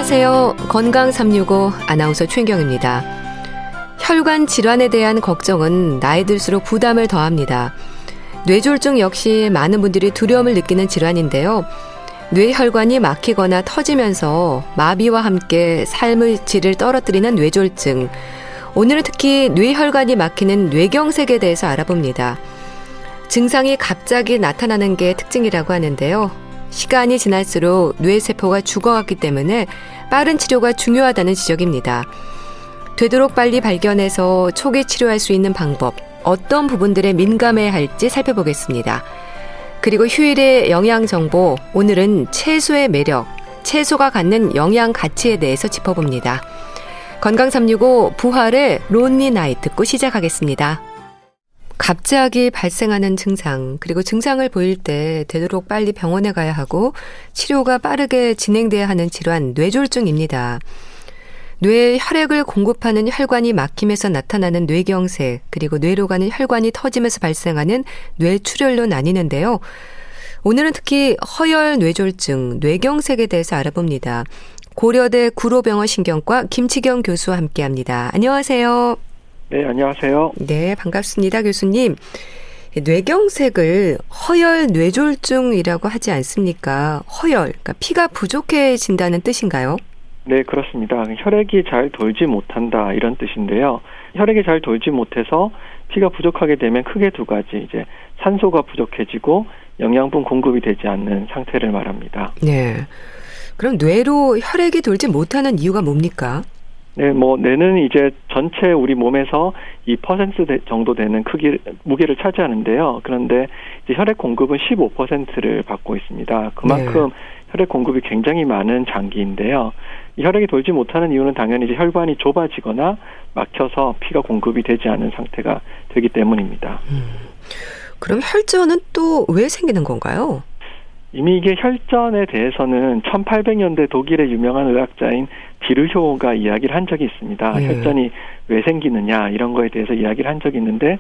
안녕하세요. 건강 365 아나운서 최인경입니다. 혈관 질환에 대한 걱정은 나이 들수록 부담을 더합니다. 뇌졸중 역시 많은 분들이 두려움을 느끼는 질환인데요. 뇌혈관이 막히거나 터지면서 마비와 함께 삶의 질을 떨어뜨리는 뇌졸중. 오늘은 특히 뇌혈관이 막히는 뇌경색에 대해서 알아봅니다. 증상이 갑자기 나타나는 게 특징이라고 하는데요. 시간이 지날수록 뇌세포가 죽어갔기 때문에 빠른 치료가 중요하다는 지적입니다. 되도록 빨리 발견해서 초기 치료할 수 있는 방법, 어떤 부분들에 민감해야 할지 살펴보겠습니다. 그리고 휴일의 영양 정보, 오늘은 채소의 매력, 채소가 갖는 영양 가치에 대해서 짚어봅니다. 건강 365 부활의 론리 나잇 듣고 시작하겠습니다. 갑자기 발생하는 증상, 그리고 증상을 보일 때 되도록 빨리 병원에 가야 하고 치료가 빠르게 진행돼야 하는 질환, 뇌졸중입니다. 뇌에 혈액을 공급하는 혈관이 막힘에서 나타나는 뇌경색, 그리고 뇌로 가는 혈관이 터지면서 발생하는 뇌출혈로 나뉘는데요. 오늘은 특히 허혈 뇌졸중, 뇌경색에 대해서 알아봅니다. 고려대 구로병원 신경과 김치경 교수와 함께합니다. 안녕하세요. 네, 안녕하세요. 네, 반갑습니다, 교수님. 뇌경색을 허혈 뇌졸중이라고 하지 않습니까? 허혈, 그러니까 피가 부족해진다는 뜻인가요? 네, 그렇습니다. 혈액이 잘 돌지 못한다 이런 뜻인데요. 혈액이 잘 돌지 못해서 피가 부족하게 되면 크게 두 가지, 이제 산소가 부족해지고 영양분 공급이 되지 않는 상태를 말합니다. 네. 그럼 뇌로 혈액이 돌지 못하는 이유가 뭡니까? 네, 뇌는 이제 전체 우리 몸에서 2% 정도 되는 무게를 차지하는데요. 그런데 이제 혈액 공급은 15%를 받고 있습니다. 그만큼 혈액 공급이 굉장히 많은 장기인데요. 이 혈액이 돌지 못하는 이유는 당연히 이제 혈관이 좁아지거나 막혀서 피가 공급이 되지 않은 상태가 되기 때문입니다. 그럼 혈전은 또 왜 생기는 건가요? 이미 이게 혈전에 대해서는 1800년대 독일의 유명한 의학자인 디르효가 이야기를 한 적이 있습니다. 혈전이 왜 생기느냐 이런 거에 대해서 이야기를 한 적이 있는데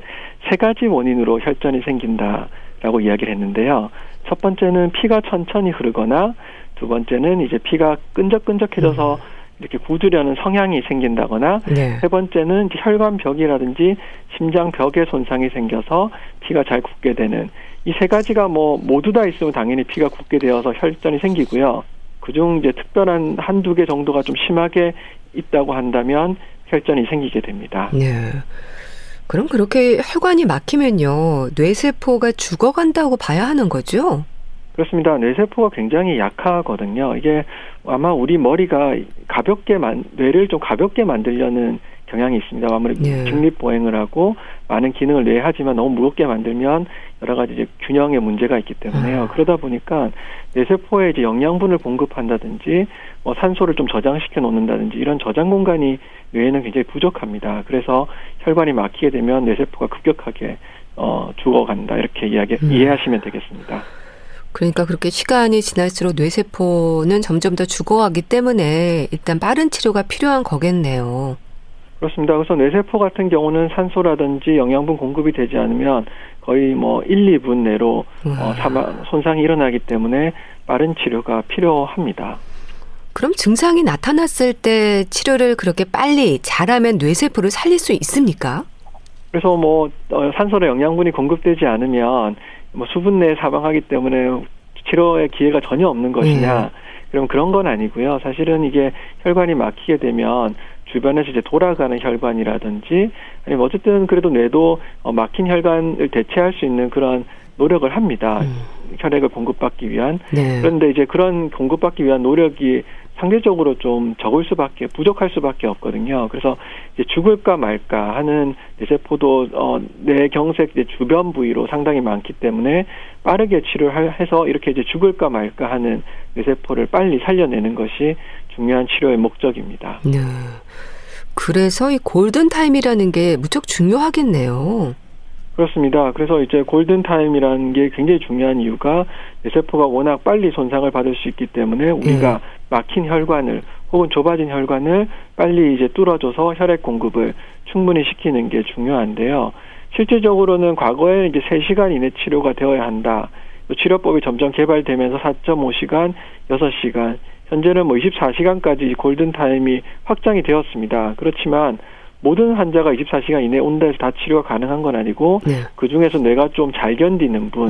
세 가지 원인으로 혈전이 생긴다라고 이야기를 했는데요. 첫 번째는 피가 천천히 흐르거나 두 번째는 이제 피가 끈적끈적해져서 이렇게 굳으려는 성향이 생긴다거나 세 번째는 이제 혈관벽이라든지 심장벽에 손상이 생겨서 피가 잘 굳게 되는 이 세 가지가 모두 다 있으면 당연히 피가 굳게 되어서 혈전이 생기고요. 그중 이제 특별한 한두 개 정도가 좀 심하게 있다고 한다면 혈전이 생기게 됩니다. 네. 그럼 그렇게 혈관이 막히면요, 뇌세포가 죽어간다고 봐야 하는 거죠? 그렇습니다. 뇌세포가 굉장히 약하거든요. 이게 아마 우리 머리가 뇌를 좀 가볍게 만들려는 경향이 있습니다. 아무래도 직립보행을 하고 많은 기능을 뇌에 하지만 너무 무겁게 만들면 여러 가지 이제 균형에 문제가 있기 때문에요. 그러다 보니까 뇌세포에 이제 영양분을 공급한다든지 산소를 좀 저장시켜 놓는다든지 이런 저장 공간이 뇌에는 굉장히 부족합니다. 그래서 혈관이 막히게 되면 뇌세포가 급격하게 죽어간다 이렇게 이해하시면 되겠습니다. 그러니까 그렇게 시간이 지날수록 뇌세포는 점점 더 죽어가기 때문에 일단 빠른 치료가 필요한 거겠네요. 그렇습니다. 그래서 뇌세포 같은 경우는 산소라든지 영양분 공급이 되지 않으면 거의 1, 2분 내로 손상이 일어나기 때문에 빠른 치료가 필요합니다. 그럼 증상이 나타났을 때 치료를 그렇게 빨리 잘하면 뇌세포를 살릴 수 있습니까? 그래서 산소나 영양분이 공급되지 않으면 수분 내에 사망하기 때문에 치료의 기회가 전혀 없는 것이냐? 그럼 그런 건 아니고요. 사실은 이게 혈관이 막히게 되면 주변에서 이제 돌아가는 혈관이라든지 아니면 어쨌든 그래도 뇌도 막힌 혈관을 대체할 수 있는 그런 노력을 합니다. 혈액을 공급받기 위한. 그런데 이제 그런 공급받기 위한 노력이 상대적으로 좀 부족할 수밖에 없거든요. 그래서 이제 죽을까 말까 하는 뇌세포도 뇌경색 주변 부위로 상당히 많기 때문에 빠르게 치료를 해서 이렇게 이제 죽을까 말까 하는 뇌세포를 빨리 살려내는 것이 중요한 치료의 목적입니다. 네. 그래서 이 골든타임이라는 게 무척 중요하겠네요. 그렇습니다. 그래서 이제 골든타임이라는 게 굉장히 중요한 이유가 뇌세포가 워낙 빨리 손상을 받을 수 있기 때문에 우리가 막힌 혈관을 혹은 좁아진 혈관을 빨리 이제 뚫어줘서 혈액 공급을 충분히 시키는 게 중요한데요. 실질적으로는 과거에 이제 3시간 이내 치료가 되어야 한다. 치료법이 점점 개발되면서 4.5시간, 6시간 현재는 뭐 24시간까지 골든타임이 확장이 되었습니다. 그렇지만 모든 환자가 24시간 이내에 온다 해서 다 치료가 가능한 건 아니고 네. 그중에서 뇌가 좀 잘 견디는 분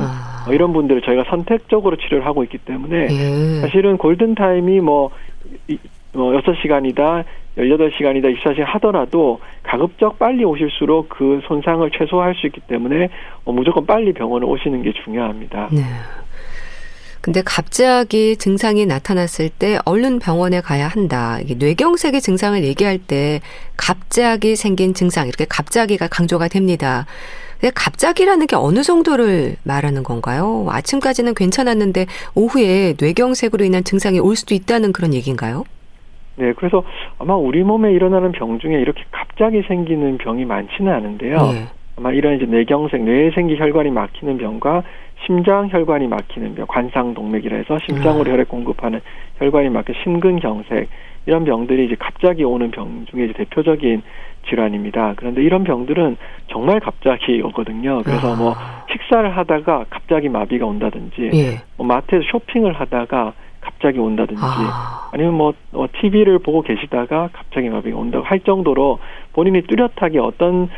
이런 분들을 저희가 선택적으로 치료를 하고 있기 때문에 예. 사실은 골든타임이 뭐 6시간이다 18시간이다 24시간 하더라도 가급적 빨리 오실수록 그 손상을 최소화할 수 있기 때문에 무조건 빨리 병원에 오시는 게 중요합니다. 네. 근데 갑자기 증상이 나타났을 때 얼른 병원에 가야 한다. 이게 뇌경색의 증상을 얘기할 때 갑자기 생긴 증상 이렇게 갑자기가 강조가 됩니다. 근데 갑자기라는 게 어느 정도를 말하는 건가요? 아침까지는 괜찮았는데 오후에 뇌경색으로 인한 증상이 올 수도 있다는 그런 얘기인가요? 네, 그래서 아마 우리 몸에 일어나는 병 중에 이렇게 갑자기 생기는 병이 많지는 않은데요. 네. 아마 이런 이제 뇌경색, 뇌에 생기 혈관이 막히는 병과 심장 혈관이 막히는 병, 관상동맥이라 해서 심장으로 혈액 공급하는 혈관이 막혀 심근경색 이런 병들이 이제 갑자기 오는 병 중에 이제 대표적인 질환입니다. 그런데 이런 병들은 정말 갑자기 오거든요. 그래서 뭐 식사를 하다가 갑자기 마비가 온다든지, 예. 뭐 마트에서 쇼핑을 하다가 갑자기 온다든지, 아니면 뭐 TV를 보고 계시다가 갑자기 마비가 온다고 할 정도로 본인이 뚜렷하게 어떤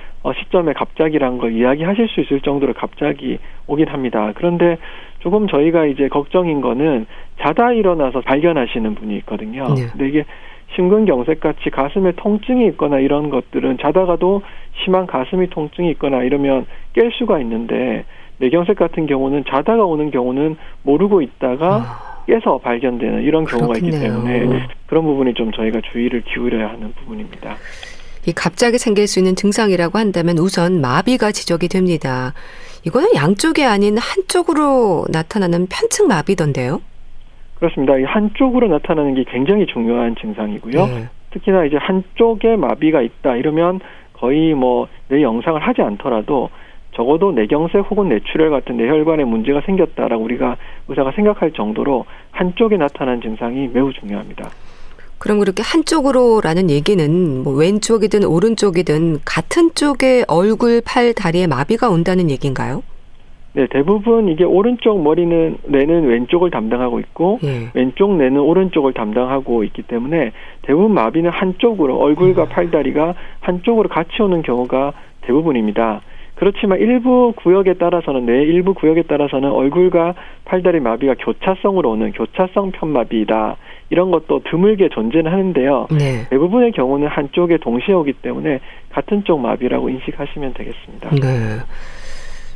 시점에 갑자기란 걸 이야기하실 수 있을 정도로 갑자기 오긴 합니다. 그런데 조금 저희가 이제 걱정인 거는 자다 일어나서 발견하시는 분이 있거든요. 네. 근데 이게 심근경색같이 가슴에 통증이 있거나 이런 것들은 자다가도 심한 가슴이 통증이 있거나 이러면 깰 수가 있는데 뇌경색 같은 경우는 자다가 오는 경우는 모르고 있다가 깨서 발견되는 이런 경우가 있기 때문에 그런 부분이 좀 저희가 주의를 기울여야 하는 부분입니다. 이 갑자기 생길 수 있는 증상이라고 한다면 우선 마비가 지적이 됩니다. 이거는 양쪽이 아닌 한쪽으로 나타나는 편측 마비던데요? 그렇습니다. 이 한쪽으로 나타나는 게 굉장히 중요한 증상이고요. 네. 특히나 이제 한쪽에 마비가 있다 이러면 거의 뭐 뇌 영상을 하지 않더라도 적어도 뇌경색 혹은 뇌출혈 같은 뇌혈관에 문제가 생겼다라고 우리가 의사가 생각할 정도로 한쪽에 나타난 증상이 매우 중요합니다. 그럼 그렇게 한쪽으로라는 얘기는 뭐 왼쪽이든 오른쪽이든 같은 쪽에 얼굴, 팔, 다리에 마비가 온다는 얘기인가요? 네, 대부분 이게 오른쪽 뇌는 왼쪽을 담당하고 있고 왼쪽 뇌는 오른쪽을 담당하고 있기 때문에 대부분 마비는 한쪽으로 얼굴과 팔다리가 한쪽으로 같이 오는 경우가 대부분입니다. 그렇지만 일부 구역에 따라서는 뇌 일부 구역에 따라서는 얼굴과 팔다리 마비가 교차성으로 오는 교차성 편마비이다. 이런 것도 드물게 존재는 하는데요. 네. 대부분의 경우는 한쪽에 동시에 오기 때문에 같은 쪽 마비라고 인식하시면 되겠습니다. 네.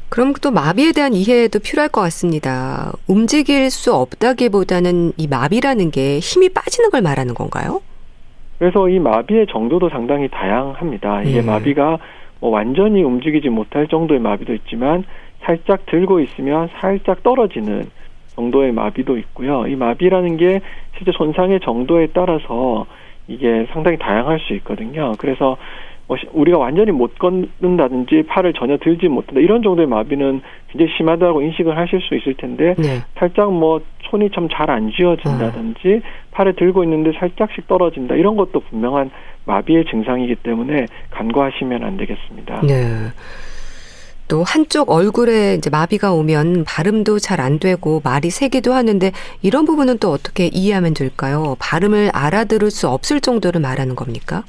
그럼 또 마비에 대한 이해도 필요할 것 같습니다. 움직일 수 없다기보다는 이 마비라는 게 힘이 빠지는 걸 말하는 건가요? 그래서 이 마비의 정도도 상당히 다양합니다. 이게 마비가 뭐 완전히 움직이지 못할 정도의 마비도 있지만 살짝 들고 있으면 살짝 떨어지는 정도의 마비도 있고요. 이 마비라는 게 실제 손상의 정도에 따라서 이게 상당히 다양할 수 있거든요. 그래서 뭐 우리가 완전히 못 걷는다든지 팔을 전혀 들지 못한다 이런 정도의 마비는 굉장히 심하다고 인식을 하실 수 있을 텐데 살짝 뭐 손이 좀 잘 안 쥐어진다든지 팔을 들고 있는데 살짝씩 떨어진다 이런 것도 분명한 마비의 증상이기 때문에 간과하시면 안 되겠습니다. 네. 또 한쪽 얼굴에 이제 마비가 오면 발음도 잘 안 되고 말이 새기도 하는데 이런 부분은 또 어떻게 이해하면 될까요? 발음을 알아들을 수 없을 정도를 말하는 겁니까?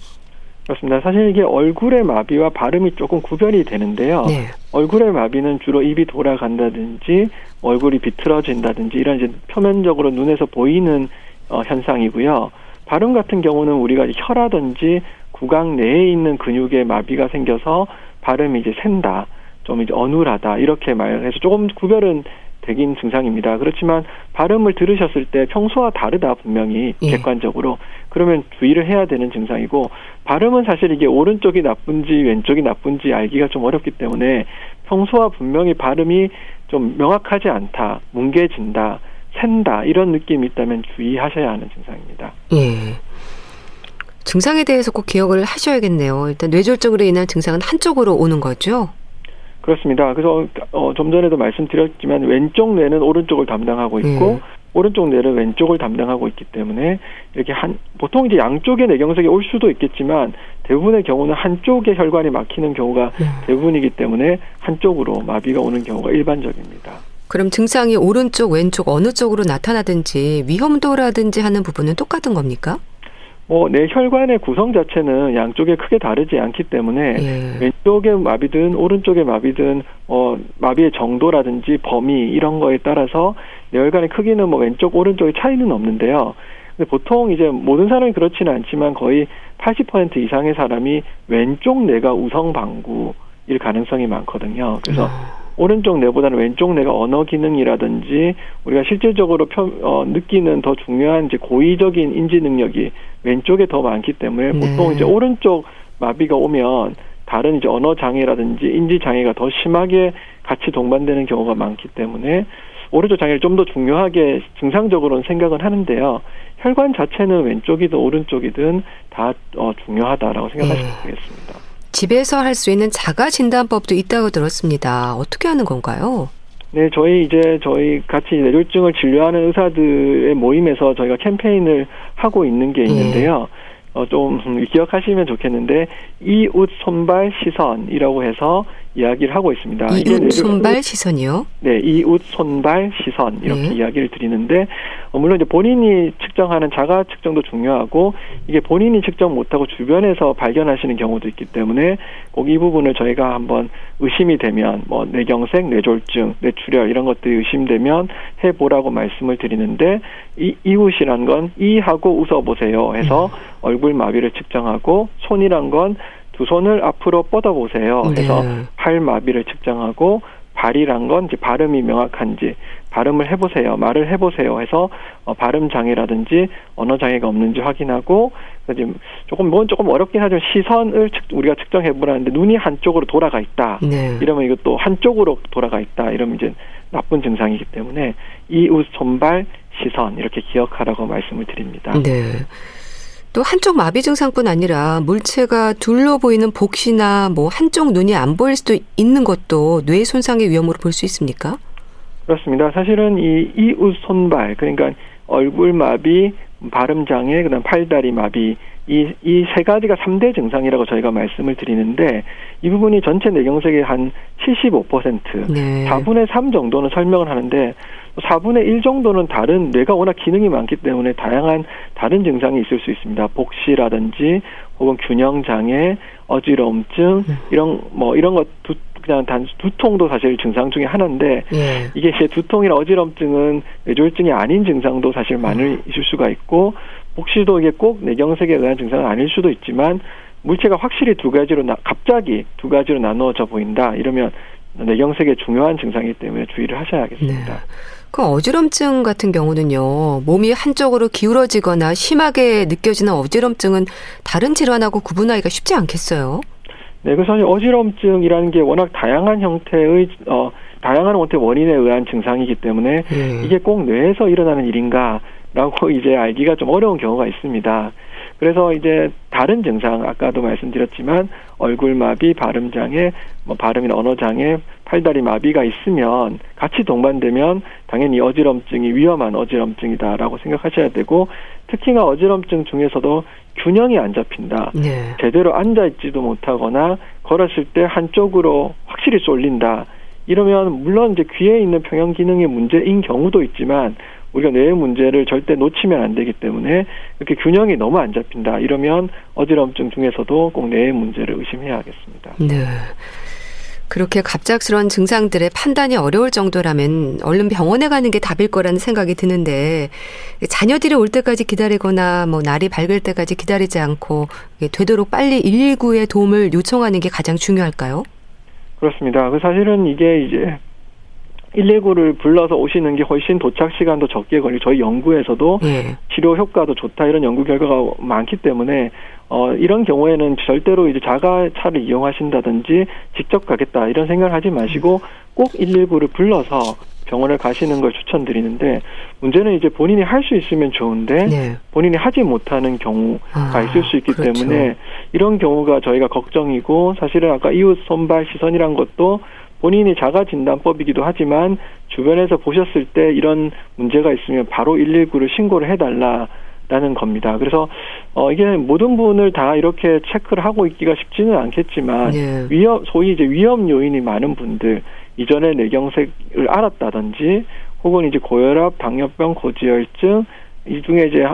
그렇습니다. 사실 이게 얼굴의 마비와 발음이 조금 구별이 되는데요. 얼굴의 마비는 주로 입이 돌아간다든지 얼굴이 비틀어진다든지 이런 이제 표면적으로 눈에서 보이는 현상이고요. 발음 같은 경우는 우리가 혀라든지 구강 내에 있는 근육에 마비가 생겨서 발음이 이제 샌다, 좀 이제 어눌하다 이렇게 말해서 조금 구별은 되긴 증상입니다. 그렇지만 발음을 들으셨을 때 평소와 다르다 분명히 객관적으로 그러면 주의를 해야 되는 증상이고 발음은 사실 이게 오른쪽이 나쁜지 왼쪽이 나쁜지 알기가 좀 어렵기 때문에 평소와 분명히 발음이 좀 명확하지 않다, 뭉개진다, 샌다 이런 느낌이 있다면 주의하셔야 하는 증상입니다. 증상에 대해서 꼭 기억을 하셔야겠네요. 일단 뇌졸중으로 인한 증상은 한쪽으로 오는 거죠? 그렇습니다. 그래서 좀 전에도 말씀드렸지만 왼쪽 뇌는 오른쪽을 담당하고 있고 오른쪽 뇌는 왼쪽을 담당하고 있기 때문에 이렇게 보통 이제 양쪽의 뇌경색이 올 수도 있겠지만 대부분의 경우는 한쪽의 혈관이 막히는 경우가 대부분이기 때문에 한쪽으로 마비가 오는 경우가 일반적입니다. 그럼 증상이 오른쪽, 왼쪽 어느 쪽으로 나타나든지 위험도라든지 하는 부분은 똑같은 겁니까? 내 혈관의 구성 자체는 양쪽에 크게 다르지 않기 때문에 예. 왼쪽의 마비든 오른쪽의 마비든 마비의 정도라든지 범위 이런 거에 따라서 뇌혈관의 크기는 왼쪽 오른쪽의 차이는 없는데요. 근데 보통 이제 모든 사람이 그렇지는 않지만 거의 80% 이상의 사람이 왼쪽 뇌가 우성 방구일 가능성이 많거든요. 그래서 오른쪽 뇌보다는 왼쪽 뇌가 언어 기능이라든지 우리가 실질적으로 느끼는 더 중요한 이제 고의적인 인지 능력이 왼쪽에 더 많기 때문에 보통 이제 오른쪽 마비가 오면 다른 이제 언어 장애라든지 인지 장애가 더 심하게 같이 동반되는 경우가 많기 때문에 오른쪽 장애를 좀 더 중요하게 증상적으로는 생각은 하는데요. 혈관 자체는 왼쪽이든 오른쪽이든 다 중요하다라고 생각하시면 되겠습니다. 집에서 할 수 있는 자가 진단법도 있다고 들었습니다. 어떻게 하는 건가요? 네, 저희 같이 뇌졸중을 진료하는 의사들의 모임에서 저희가 캠페인을 하고 있는 게 있는데요. 좀 기억하시면 좋겠는데 이웃 손발 시선이라고 해서 이야기를 하고 있습니다. 이웃 손발 시선이요? 네, 이웃 손발 시선 이렇게 이야기를 드리는데 물론 이제 본인이 측정하는 자가 측정도 중요하고 이게 본인이 측정 못하고 주변에서 발견하시는 경우도 있기 때문에 꼭 이 부분을 저희가 한번 의심이 되면 뇌경색, 뇌졸중, 뇌출혈 이런 것들이 의심되면 해보라고 말씀을 드리는데 이웃이란 건 이하고 웃어보세요 해서 얼굴 마비를 측정하고 손이란 건 두 손을 앞으로 뻗어보세요 해서 팔 마비를 측정하고 발이란 건 이제 발음이 명확한지 발음을 해보세요, 말을 해보세요 해서 발음 장애라든지 언어 장애가 없는지 확인하고 이제 조금 어렵긴 하지만 시선을 우리가 측정해보라는데 눈이 한쪽으로 돌아가 있다. 이러면 이것도 한쪽으로 돌아가 있다. 이러면 이제 나쁜 증상이기 때문에 이웃 손발 시선 이렇게 기억하라고 말씀을 드립니다. 네. 또 한쪽 마비 증상뿐 아니라 물체가 둘로 보이는 복시나 한쪽 눈이 안 보일 수도 있는 것도 뇌 손상의 위험으로 볼 수 있습니까? 그렇습니다. 사실은 이 이웃 손발 그러니까 얼굴 마비, 발음 장애, 그다음 팔다리 마비 이 세 가지가 3대 증상이라고 저희가 말씀을 드리는데 이 부분이 전체 뇌경색의 한 75%, 4분의 3 정도는 설명을 하는데 4분의 1 정도는 다른 뇌가 워낙 기능이 많기 때문에 다양한 다른 증상이 있을 수 있습니다. 복시라든지 혹은 균형 장애, 어지러움증 이런 것 그냥 두통도 사실 증상 중에 하나인데 이게 이제 두통이나 어지럼증은 뇌졸중이 아닌 증상도 사실 많이 있을 수가 있고 복시도 이게 꼭 뇌경색에 의한 증상은 아닐 수도 있지만 물체가 확실히 갑자기 두 가지로 나누어져 보인다 이러면 뇌경색의 중요한 증상이기 때문에 주의를 하셔야겠습니다. 그 어지럼증 같은 경우는요, 몸이 한쪽으로 기울어지거나 심하게 느껴지는 어지럼증은 다른 질환하고 구분하기가 쉽지 않겠어요? 네, 그래서 어지럼증이라는 게 워낙 다양한 형태의 원인에 의한 증상이기 때문에 이게 꼭 뇌에서 일어나는 일인가라고 이제 알기가 좀 어려운 경우가 있습니다. 그래서 이제 다른 증상, 아까도 말씀드렸지만 얼굴 마비, 발음 장애, 발음이나 언어 장애, 팔다리 마비가 있으면 같이 동반되면 당연히 어지럼증이 위험한 어지럼증이다라고 생각하셔야 되고 특히나 어지럼증 중에서도 균형이 안 잡힌다. 제대로 앉아있지도 못하거나 걸었을 때 한쪽으로 확실히 쏠린다. 이러면 물론 이제 귀에 있는 평형 기능의 문제인 경우도 있지만 우리가 뇌의 문제를 절대 놓치면 안 되기 때문에 이렇게 균형이 너무 안 잡힌다. 이러면 어지럼증 중에서도 꼭 뇌의 문제를 의심해야 하겠습니다. 네. 그렇게 갑작스러운 증상들의 판단이 어려울 정도라면 얼른 병원에 가는 게 답일 거라는 생각이 드는데 자녀들이 올 때까지 기다리거나 날이 밝을 때까지 기다리지 않고 되도록 빨리 119에 도움을 요청하는 게 가장 중요할까요? 그렇습니다. 사실은 이게 이제 119를 불러서 오시는 게 훨씬 도착 시간도 적게 걸리고 저희 연구에서도 치료 효과도 좋다 이런 연구 결과가 많기 때문에 이런 경우에는 절대로 이제 자가차를 이용하신다든지 직접 가겠다 이런 생각을 하지 마시고 꼭 119를 불러서 병원을 가시는 걸 추천드리는데 문제는 이제 본인이 할 수 있으면 좋은데 본인이 하지 못하는 경우가 있을 수 있기 때문에 이런 경우가 저희가 걱정이고 사실은 아까 이웃 손발 시선이란 것도 본인이 자가진단법이기도 하지만 주변에서 보셨을 때 이런 문제가 있으면 바로 119를 신고를 해달라라는 겁니다. 그래서 이게 모든 분을 다 이렇게 체크를 하고 있기가 쉽지는 않겠지만 소위 이제 위험 요인이 많은 분들 이전에 뇌경색을 앓았다든지 혹은 이제 고혈압, 당뇨병, 고지혈증 이 중에 이제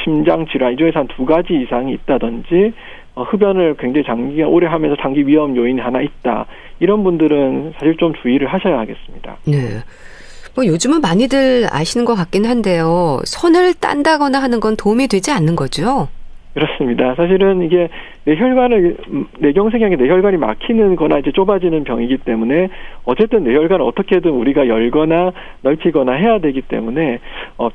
심장 질환 이 중에서 한 2가지 이상이 있다든지 흡연을 굉장히 장기간 오래 하면서 장기 위험 요인이 하나 있다. 이런 분들은 사실 좀 주의를 하셔야 하겠습니다. 네. 뭐 요즘은 많이들 아시는 것 같긴 한데요. 손을 딴다거나 하는 건 도움이 되지 않는 거죠? 그렇습니다. 사실은 이게 뇌경색이 아니라 뇌혈관이 막히는 거나 이제 좁아지는 병이기 때문에 어쨌든 뇌혈관을 어떻게든 우리가 열거나 넓히거나 해야 되기 때문에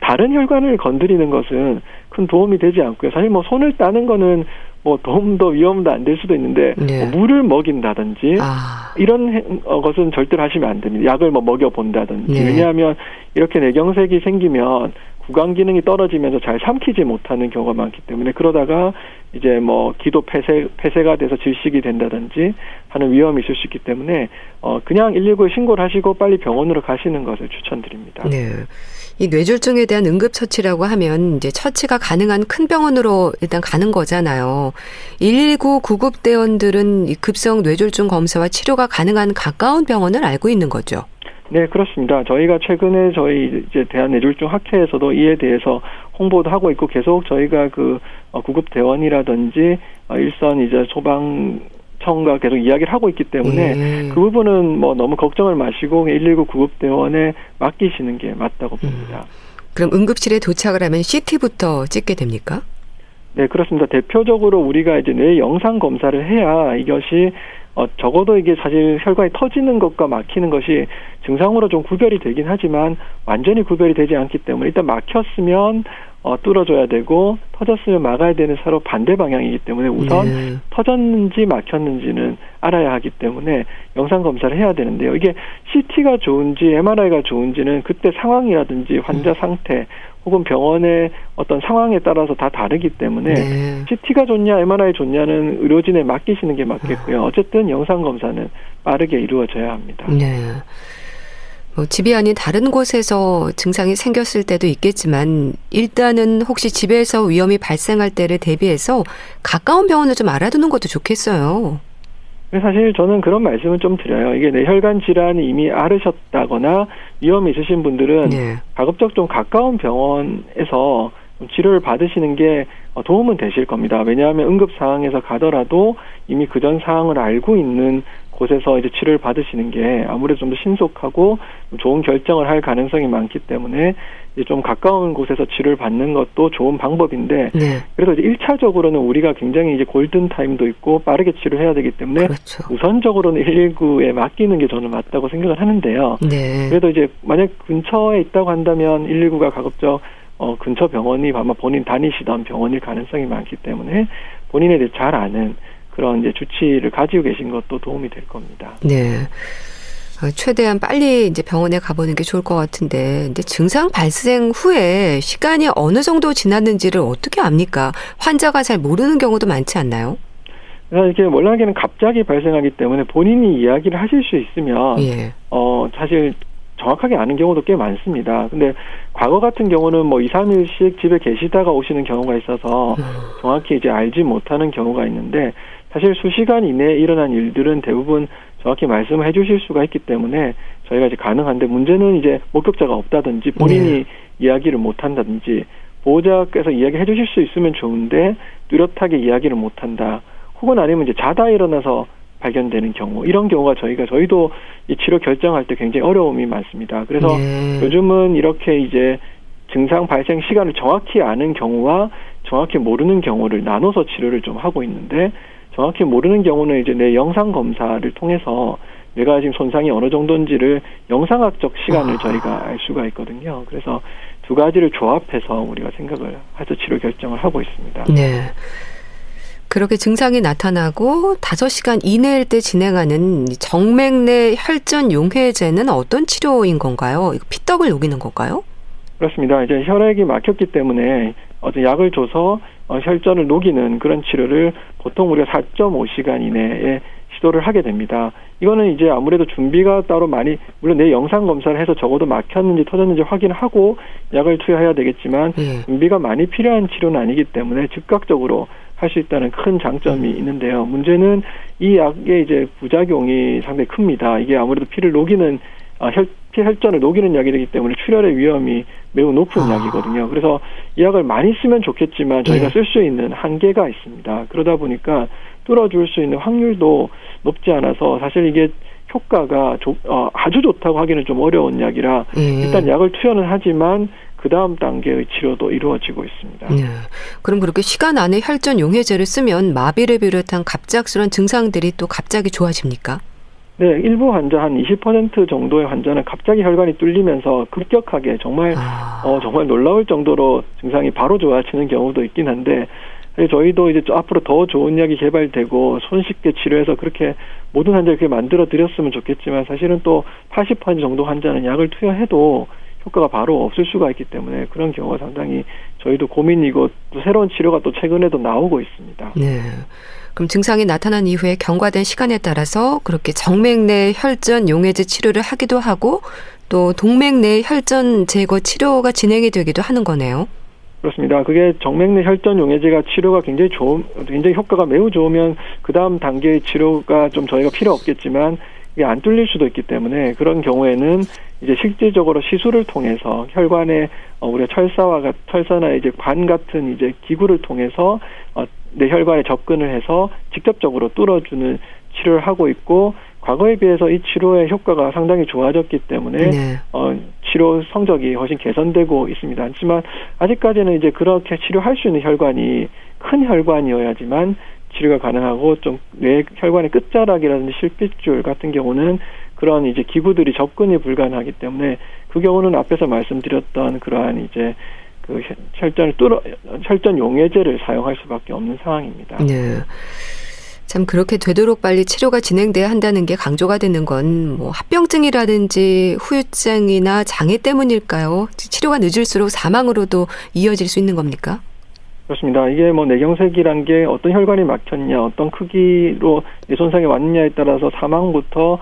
다른 혈관을 건드리는 것은 큰 도움이 되지 않고요. 사실 뭐 손을 따는 거는 뭐 도움도 위험도 안 될 수도 있는데 네. 물을 먹인다든지 이런 것은 절대로 하시면 안 됩니다. 약을 뭐 먹여본다든지. 네. 왜냐하면 이렇게 뇌경색이 생기면 구강 기능이 떨어지면서 잘 삼키지 못하는 경우가 많기 때문에 그러다가 이제 뭐 기도 폐쇄가 돼서 질식이 된다든지 하는 위험이 있을 수 있기 때문에 그냥 119에 신고를 하시고 빨리 병원으로 가시는 것을 추천드립니다. 네. 이 뇌졸중에 대한 응급처치라고 하면 이제 처치가 가능한 큰 병원으로 일단 가는 거잖아요. 119 구급대원들은 이 급성 뇌졸중 검사와 치료가 가능한 가까운 병원을 알고 있는 거죠. 네, 그렇습니다. 저희가 최근에 저희 이제 대한뇌졸중 학회에서도 이에 대해서 홍보도 하고 있고 계속 저희가 그 구급대원이라든지 일선 이제 소방청과 계속 이야기를 하고 있기 때문에 그 부분은 뭐 너무 걱정을 마시고 119 구급대원에 맡기시는 게 맞다고 봅니다. 그럼 응급실에 도착을 하면 CT부터 찍게 됩니까? 네, 그렇습니다. 대표적으로 우리가 이제 뇌 영상 검사를 해야 이것이 적어도 이게 사실 혈관이 터지는 것과 막히는 것이 증상으로 좀 구별이 되긴 하지만 완전히 구별이 되지 않기 때문에 일단 막혔으면 뚫어줘야 되고 터졌으면 막아야 되는 서로 반대 방향이기 때문에 우선 터졌는지 막혔는지는 알아야 하기 때문에 영상 검사를 해야 되는데요. 이게 CT가 좋은지 MRI가 좋은지는 그때 상황이라든지 환자 상태 혹은 병원의 어떤 상황에 따라서 다 다르기 때문에 CT가 좋냐 MRI 좋냐는 의료진에 맡기시는 게 맞겠고요. 어쨌든 영상 검사는 빠르게 이루어져야 합니다. 네. 뭐 집이 아닌 다른 곳에서 증상이 생겼을 때도 있겠지만 일단은 혹시 집에서 위험이 발생할 때를 대비해서 가까운 병원을 좀 알아두는 것도 좋겠어요. 사실 저는 그런 말씀을 좀 드려요. 이게 뇌혈관 질환이 이미 앓으셨다거나 위험이 있으신 분들은 가급적 좀 가까운 병원에서 치료를 받으시는 게 도움은 되실 겁니다. 왜냐하면 응급 상황에서 가더라도 이미 그전 상황을 알고 있는 곳에서 이제 치료를 받으시는 게 아무래도 좀 더 신속하고 좋은 결정을 할 가능성이 많기 때문에 이제 좀 가까운 곳에서 치료를 받는 것도 좋은 방법인데 그래도 이제 1차적으로는 우리가 굉장히 이제 골든 타임도 있고 빠르게 치료해야 되기 때문에 우선적으로는 119에 맡기는 게 저는 맞다고 생각을 하는데요. 그래도 이제 만약 근처에 있다고 한다면 119가 가급적 근처 병원이 아마 본인 다니시던 병원일 가능성이 많기 때문에 본인에 대해 잘 아는 그런 이제 주치를 가지고 계신 것도 도움이 될 겁니다. 네. 최대한 빨리 이제 병원에 가보는 게 좋을 것 같은데, 근데 증상 발생 후에 시간이 어느 정도 지났는지를 어떻게 압니까? 환자가 잘 모르는 경우도 많지 않나요? 그래서 이게 월나기는 갑자기 발생하기 때문에 본인이 이야기를 하실 수 있으면 사실 정확하게 아는 경우도 꽤 많습니다. 근데 과거 같은 경우는 뭐 2, 3일씩 집에 계시다가 오시는 경우가 있어서 정확히 이제 알지 못하는 경우가 있는데 사실 수시간 이내에 일어난 일들은 대부분 정확히 말씀을 해주실 수가 있기 때문에 저희가 이제 가능한데 문제는 이제 목격자가 없다든지 본인이 이야기를 못한다든지 보호자께서 이야기해 주실 수 있으면 좋은데 뚜렷하게 이야기를 못한다. 혹은 아니면 이제 자다 일어나서 발견되는 경우 이런 경우가 저희도 이 치료 결정할 때 굉장히 어려움이 많습니다. 그래서 요즘은 이렇게 이제 증상 발생 시간을 정확히 아는 경우와 정확히 모르는 경우를 나눠서 치료를 좀 하고 있는데 정확히 모르는 경우는 이제 뇌 영상 검사를 통해서 뇌가 지금 손상이 어느 정도인지를 영상학적 시간을 저희가 알 수가 있거든요. 그래서 두 가지를 조합해서 우리가 생각을 해서 치료 결정을 하고 있습니다. 네. 그렇게 증상이 나타나고 5시간 이내일 때 진행하는 정맥내 혈전 용해제는 어떤 치료인 건가요? 피떡을 녹이는 건가요? 그렇습니다. 이제 혈액이 막혔기 때문에 어떤 약을 줘서 혈전을 녹이는 그런 치료를 보통 우리가 4.5시간 이내에 시도를 하게 됩니다. 이거는 이제 아무래도 준비가 따로 많이 물론 내 영상 검사를 해서 적어도 막혔는지 터졌는지 확인하고 약을 투여해야 되겠지만 준비가 많이 필요한 치료는 아니기 때문에 즉각적으로 할 수 있다는 큰 장점이 있는데요. 문제는 이 약의 이제 부작용이 상당히 큽니다. 이게 아무래도 피를 녹이는 혈전을 녹이는 약이기 때문에 출혈의 위험이 매우 높은 약이거든요. 그래서 이 약을 많이 쓰면 좋겠지만 저희가 쓸 수 있는 한계가 있습니다. 그러다 보니까 뚫어줄 수 있는 확률도 높지 않아서 사실 이게 효과가 아주 좋다고 하기는 좀 어려운 약이라 일단 약을 투여는 하지만 그 다음 단계의 치료도 이루어지고 있습니다. 그럼 그렇게 시간 안에 혈전 용해제를 쓰면 마비를 비롯한 갑작스러운 증상들이 또 갑자기 좋아집니까? 네, 일부 환자 한 20% 정도의 환자는 갑자기 혈관이 뚫리면서 급격하게 정말 놀라울 정도로 증상이 바로 좋아지는 경우도 있긴 한데 저희도 이제 앞으로 더 좋은 약이 개발되고 손쉽게 치료해서 그렇게 모든 환자를 그렇게 만들어 드렸으면 좋겠지만 사실은 또 80% 정도 환자는 약을 투여해도 효과가 바로 없을 수가 있기 때문에 그런 경우가 상당히 저희도 고민이고 또 새로운 치료가 또 최근에도 나오고 있습니다. 네. 그럼 증상이 나타난 이후에 경과된 시간에 따라서 그렇게 정맥 내 혈전 용해제 치료를 하기도 하고 또 동맥 내 혈전 제거 치료가 진행이 되기도 하는 거네요. 그렇습니다. 그게 정맥 내 혈전 용해제가 치료가 굉장히 효과가 매우 좋으면 그 다음 단계의 치료가 좀 저희가 필요 없겠지만 이게 안 뚫릴 수도 있기 때문에 그런 경우에는 이제 실질적으로 시술을 통해서 혈관에 우리가 철사나 이제 관 같은 이제 기구를 통해서 내 혈관에 접근을 해서 직접적으로 뚫어주는 치료를 하고 있고 과거에 비해서 이 치료의 효과가 상당히 좋아졌기 때문에 치료 성적이 훨씬 개선되고 있습니다. 하지만 아직까지는 이제 그렇게 치료할 수 있는 혈관이 큰 혈관이어야지만 치료가 가능하고 좀 뇌 혈관의 끝자락이라든지 실핏줄 같은 경우는 그런 이제 기구들이 접근이 불가능하기 때문에 그 경우는 앞에서 말씀드렸던 그러한 이제 그 혈전 용해제를 사용할 수밖에 없는 상황입니다. 네. 참 그렇게 되도록 빨리 치료가 진행돼야 한다는 게 강조가 되는 건 뭐 합병증이라든지 후유증이나 장애 때문일까요? 치료가 늦을수록 사망으로도 이어질 수 있는 겁니까? 그렇습니다. 이게 뭐 뇌경색이란 게 어떤 혈관이 막혔냐, 어떤 크기로 뇌 손상이 왔느냐에 따라서 사망부터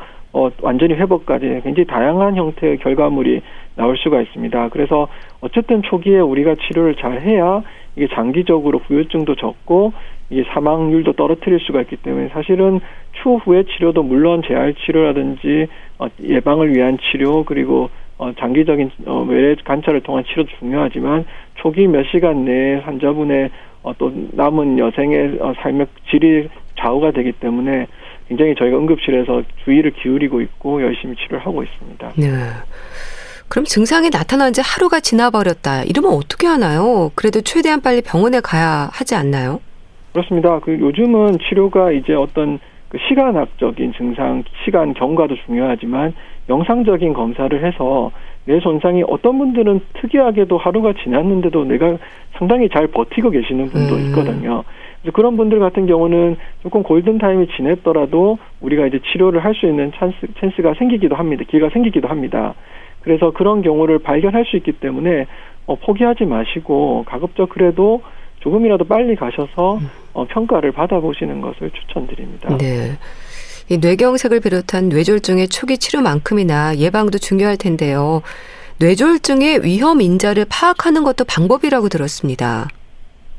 완전히 회복까지 굉장히 다양한 형태의 결과물이 나올 수가 있습니다. 그래서 어쨌든 초기에 우리가 치료를 잘 해야 이게 장기적으로 후유증도 적고 이게 사망률도 떨어뜨릴 수가 있기 때문에 사실은 추후의 치료도 물론 재활 치료라든지 예방을 위한 치료 그리고 장기적인 외래 관찰을 통한 치료도 중요하지만 초기 몇 시간 내에 환자분의 또 남은 여생의 삶의 질이 좌우가 되기 때문에 굉장히 저희가 응급실에서 주의를 기울이고 있고 열심히 치료를 하고 있습니다. 네. 그럼 증상이 나타난 지 하루가 지나버렸다. 이러면 어떻게 하나요? 그래도 최대한 빨리 병원에 가야 하지 않나요? 그렇습니다. 요즘은 치료가 이제 어떤 시간학적인 증상, 시간 경과도 중요하지만 영상적인 검사를 해서 뇌 손상이 어떤 분들은 특이하게도 하루가 지났는데도 내가 상당히 잘 버티고 계시는 분도 있거든요. 그래서 그런 분들 같은 경우는 조금 골든타임이 지냈더라도 우리가 이제 치료를 할 수 있는 찬스가 생기기도 합니다. 기회가 생기기도 합니다. 그래서 그런 경우를 발견할 수 있기 때문에 포기하지 마시고 가급적 그래도 조금이라도 빨리 가셔서 평가를 받아보시는 것을 추천드립니다. 네. 이 뇌경색을 비롯한 뇌졸중의 초기 치료만큼이나 예방도 중요할 텐데요. 뇌졸중의 위험 인자를 파악하는 것도 방법이라고 들었습니다.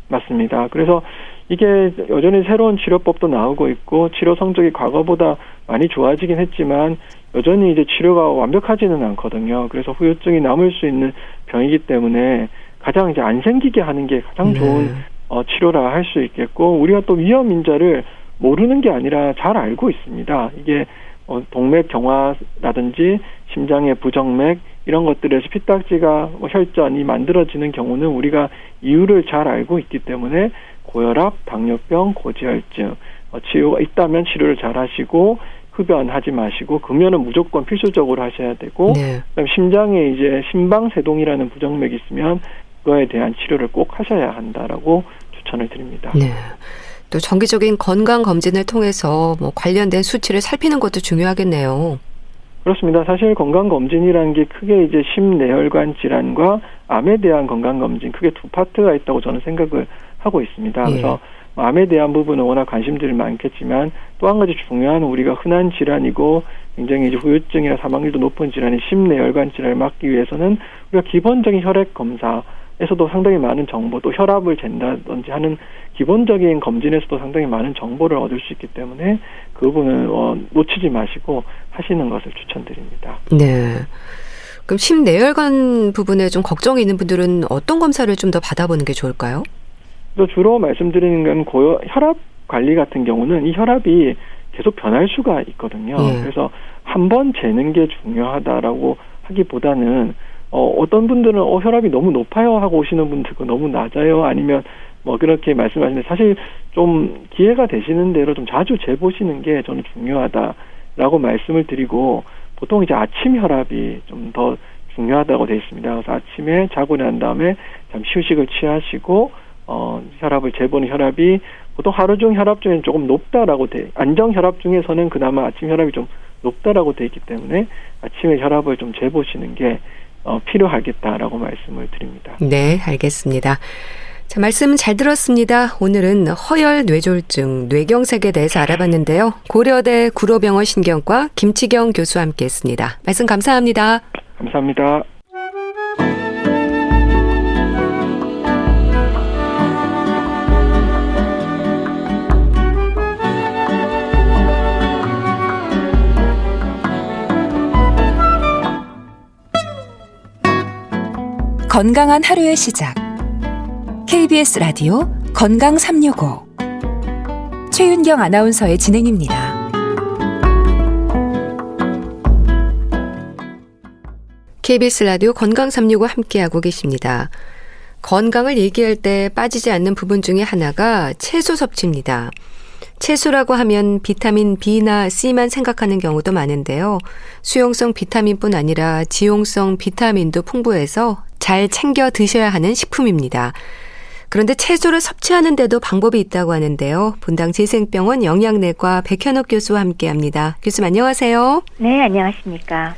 맞습니다. 그래서 이게 여전히 새로운 치료법도 나오고 있고 치료 성적이 과거보다 많이 좋아지긴 했지만 여전히 이제 치료가 완벽하지는 않거든요. 그래서 후유증이 남을 수 있는 병이기 때문에 가장 이제 안 생기게 하는 게 가장 좋은 치료라 할 수 있겠고 우리가 또 위험 인자를 모르는 게 아니라 잘 알고 있습니다. 이게 동맥 경화라든지 심장의 부정맥 이런 것들에서 피딱지가 혈전이 만들어지는 경우는 우리가 이유를 잘 알고 있기 때문에 고혈압, 당뇨병, 고지혈증 치료가 있다면 치료를 잘 하시고 흡연하지 마시고 금연은 무조건 필수적으로 하셔야 되고 그다음 심장에 이제 심방세동이라는 부정맥이 있으면 그거에 대한 치료를 꼭 하셔야 한다라고 추천을 드립니다. 네. 또 정기적인 건강 검진을 통해서 관련된 수치를 살피는 것도 중요하겠네요. 그렇습니다. 사실 건강 검진이라는 게 크게 이제 심내혈관 질환과 암에 대한 건강 검진 크게 두 파트가 있다고 저는 생각을 하고 있습니다. 그래서 암에 대한 부분은 워낙 관심들이 많겠지만 또 한 가지 중요한 우리가 흔한 질환이고 굉장히 이제 후유증이나 사망률도 높은 질환인 심내혈관 질환을 막기 위해서는 우리가 기본적인 혈액 검사 에서도 상당히 많은 정보, 또 혈압을 잰다든지 하는 기본적인 검진에서도 상당히 많은 정보를 얻을 수 있기 때문에 그 부분은 놓치지 마시고 하시는 것을 추천드립니다. 네. 그럼 심내혈관 부분에 좀 걱정이 있는 분들은 어떤 검사를 좀 더 받아보는 게 좋을까요? 또 주로 말씀드리는 건 혈압 관리 같은 경우는 이 혈압이 계속 변할 수가 있거든요. 그래서 한 번 재는 게 중요하다라고 하기보다는 어떤 분들은 혈압이 너무 높아요 하고 오시는 분들도 너무 낮아요, 아니면 뭐 그렇게 말씀하시는데, 사실 좀 기회가 되시는 대로 좀 자주 재보시는 게 저는 중요하다라고 말씀을 드리고, 보통 이제 아침 혈압이 좀 더 중요하다고 되어 있습니다. 그래서 아침에 자고 난 다음에 잠시 휴식을 취하시고 혈압을 재보는 혈압이 보통 하루 중 혈압 중에는 조금 높다라고 안정 혈압 중에서는 그나마 아침 혈압이 좀 높다라고 되어 있기 때문에 아침에 혈압을 좀 재보시는 게 필요하겠다라고 말씀을 드립니다. 네, 알겠습니다. 자, 말씀 잘 들었습니다. 오늘은 허혈 뇌졸중, 뇌경색에 대해서 알아봤는데요. 고려대 구로병원 신경과 김치경 교수와 함께했습니다. 말씀 감사합니다. 감사합니다. 건강한 하루의 시작. KBS 라디오 건강 365. 최윤경 아나운서의 진행입니다. KBS 라디오 건강 365 함께하고 계십니다. 건강을 얘기할 때 빠지지 않는 부분 중에 하나가 채소 섭취입니다. 채소라고 하면 비타민 B나 C만 생각하는 경우도 많은데요. 수용성 비타민뿐 아니라 지용성 비타민도 풍부해서 잘 챙겨 드셔야 하는 식품입니다. 그런데 채소를 섭취하는 데도 방법이 있다고 하는데요. 분당 재생병원 영양내과 백현옥 교수와 함께합니다. 교수님 안녕하세요. 네, 안녕하십니까.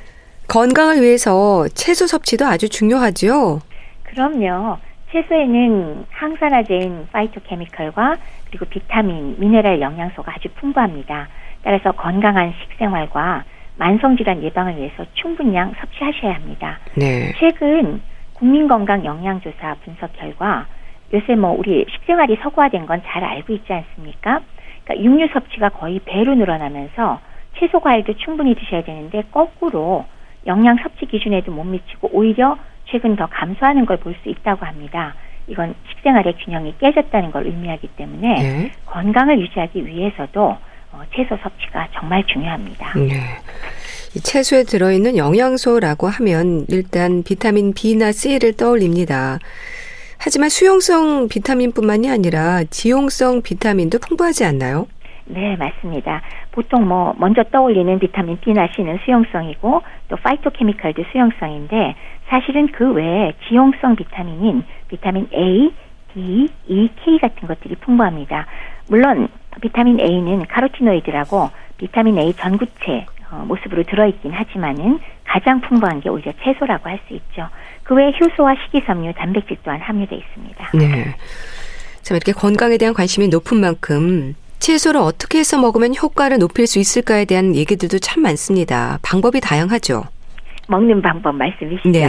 건강을 위해서 채소 섭취도 아주 중요하죠? 그럼요. 채소에는 항산화제인 파이토케미컬과 그리고 비타민, 미네랄 영양소가 아주 풍부합니다. 따라서 건강한 식생활과 만성질환 예방을 위해서 충분량 섭취하셔야 합니다. 네. 최근 국민건강영양조사 분석 결과 요새 우리 식생활이 서구화된 건 잘 알고 있지 않습니까? 그러니까 육류 섭취가 거의 배로 늘어나면서 채소, 과일도 충분히 드셔야 되는데 거꾸로 영양 섭취 기준에도 못 미치고 오히려 최근 더 감소하는 걸 볼 수 있다고 합니다. 이건 식생활의 균형이 깨졌다는 걸 의미하기 때문에 네. 건강을 유지하기 위해서도 채소 섭취가 정말 중요합니다. 네. 이 채소에 들어있는 영양소라고 하면 일단 비타민 B나 C를 떠올립니다. 하지만 수용성 비타민뿐만이 아니라 지용성 비타민도 풍부하지 않나요? 네, 맞습니다. 보통 먼저 떠올리는 비타민 B나 C는 수용성이고 또 파이토케미컬도 수용성인데 사실은 그 외에 지용성 비타민인 비타민 A, D, E, K 같은 것들이 풍부합니다. 물론 비타민 A는 카로티노이드라고 비타민 A 전구체 모습으로 들어있긴 하지만은 가장 풍부한 게 오히려 채소라고 할 수 있죠. 그 외에 효소와 식이섬유, 단백질 또한 함유되어 있습니다. 네. 참 이렇게 건강에 대한 관심이 높은 만큼 채소를 어떻게 해서 먹으면 효과를 높일 수 있을까에 대한 얘기들도 참 많습니다. 방법이 다양하죠. 먹는 방법 말씀이시죠? 네.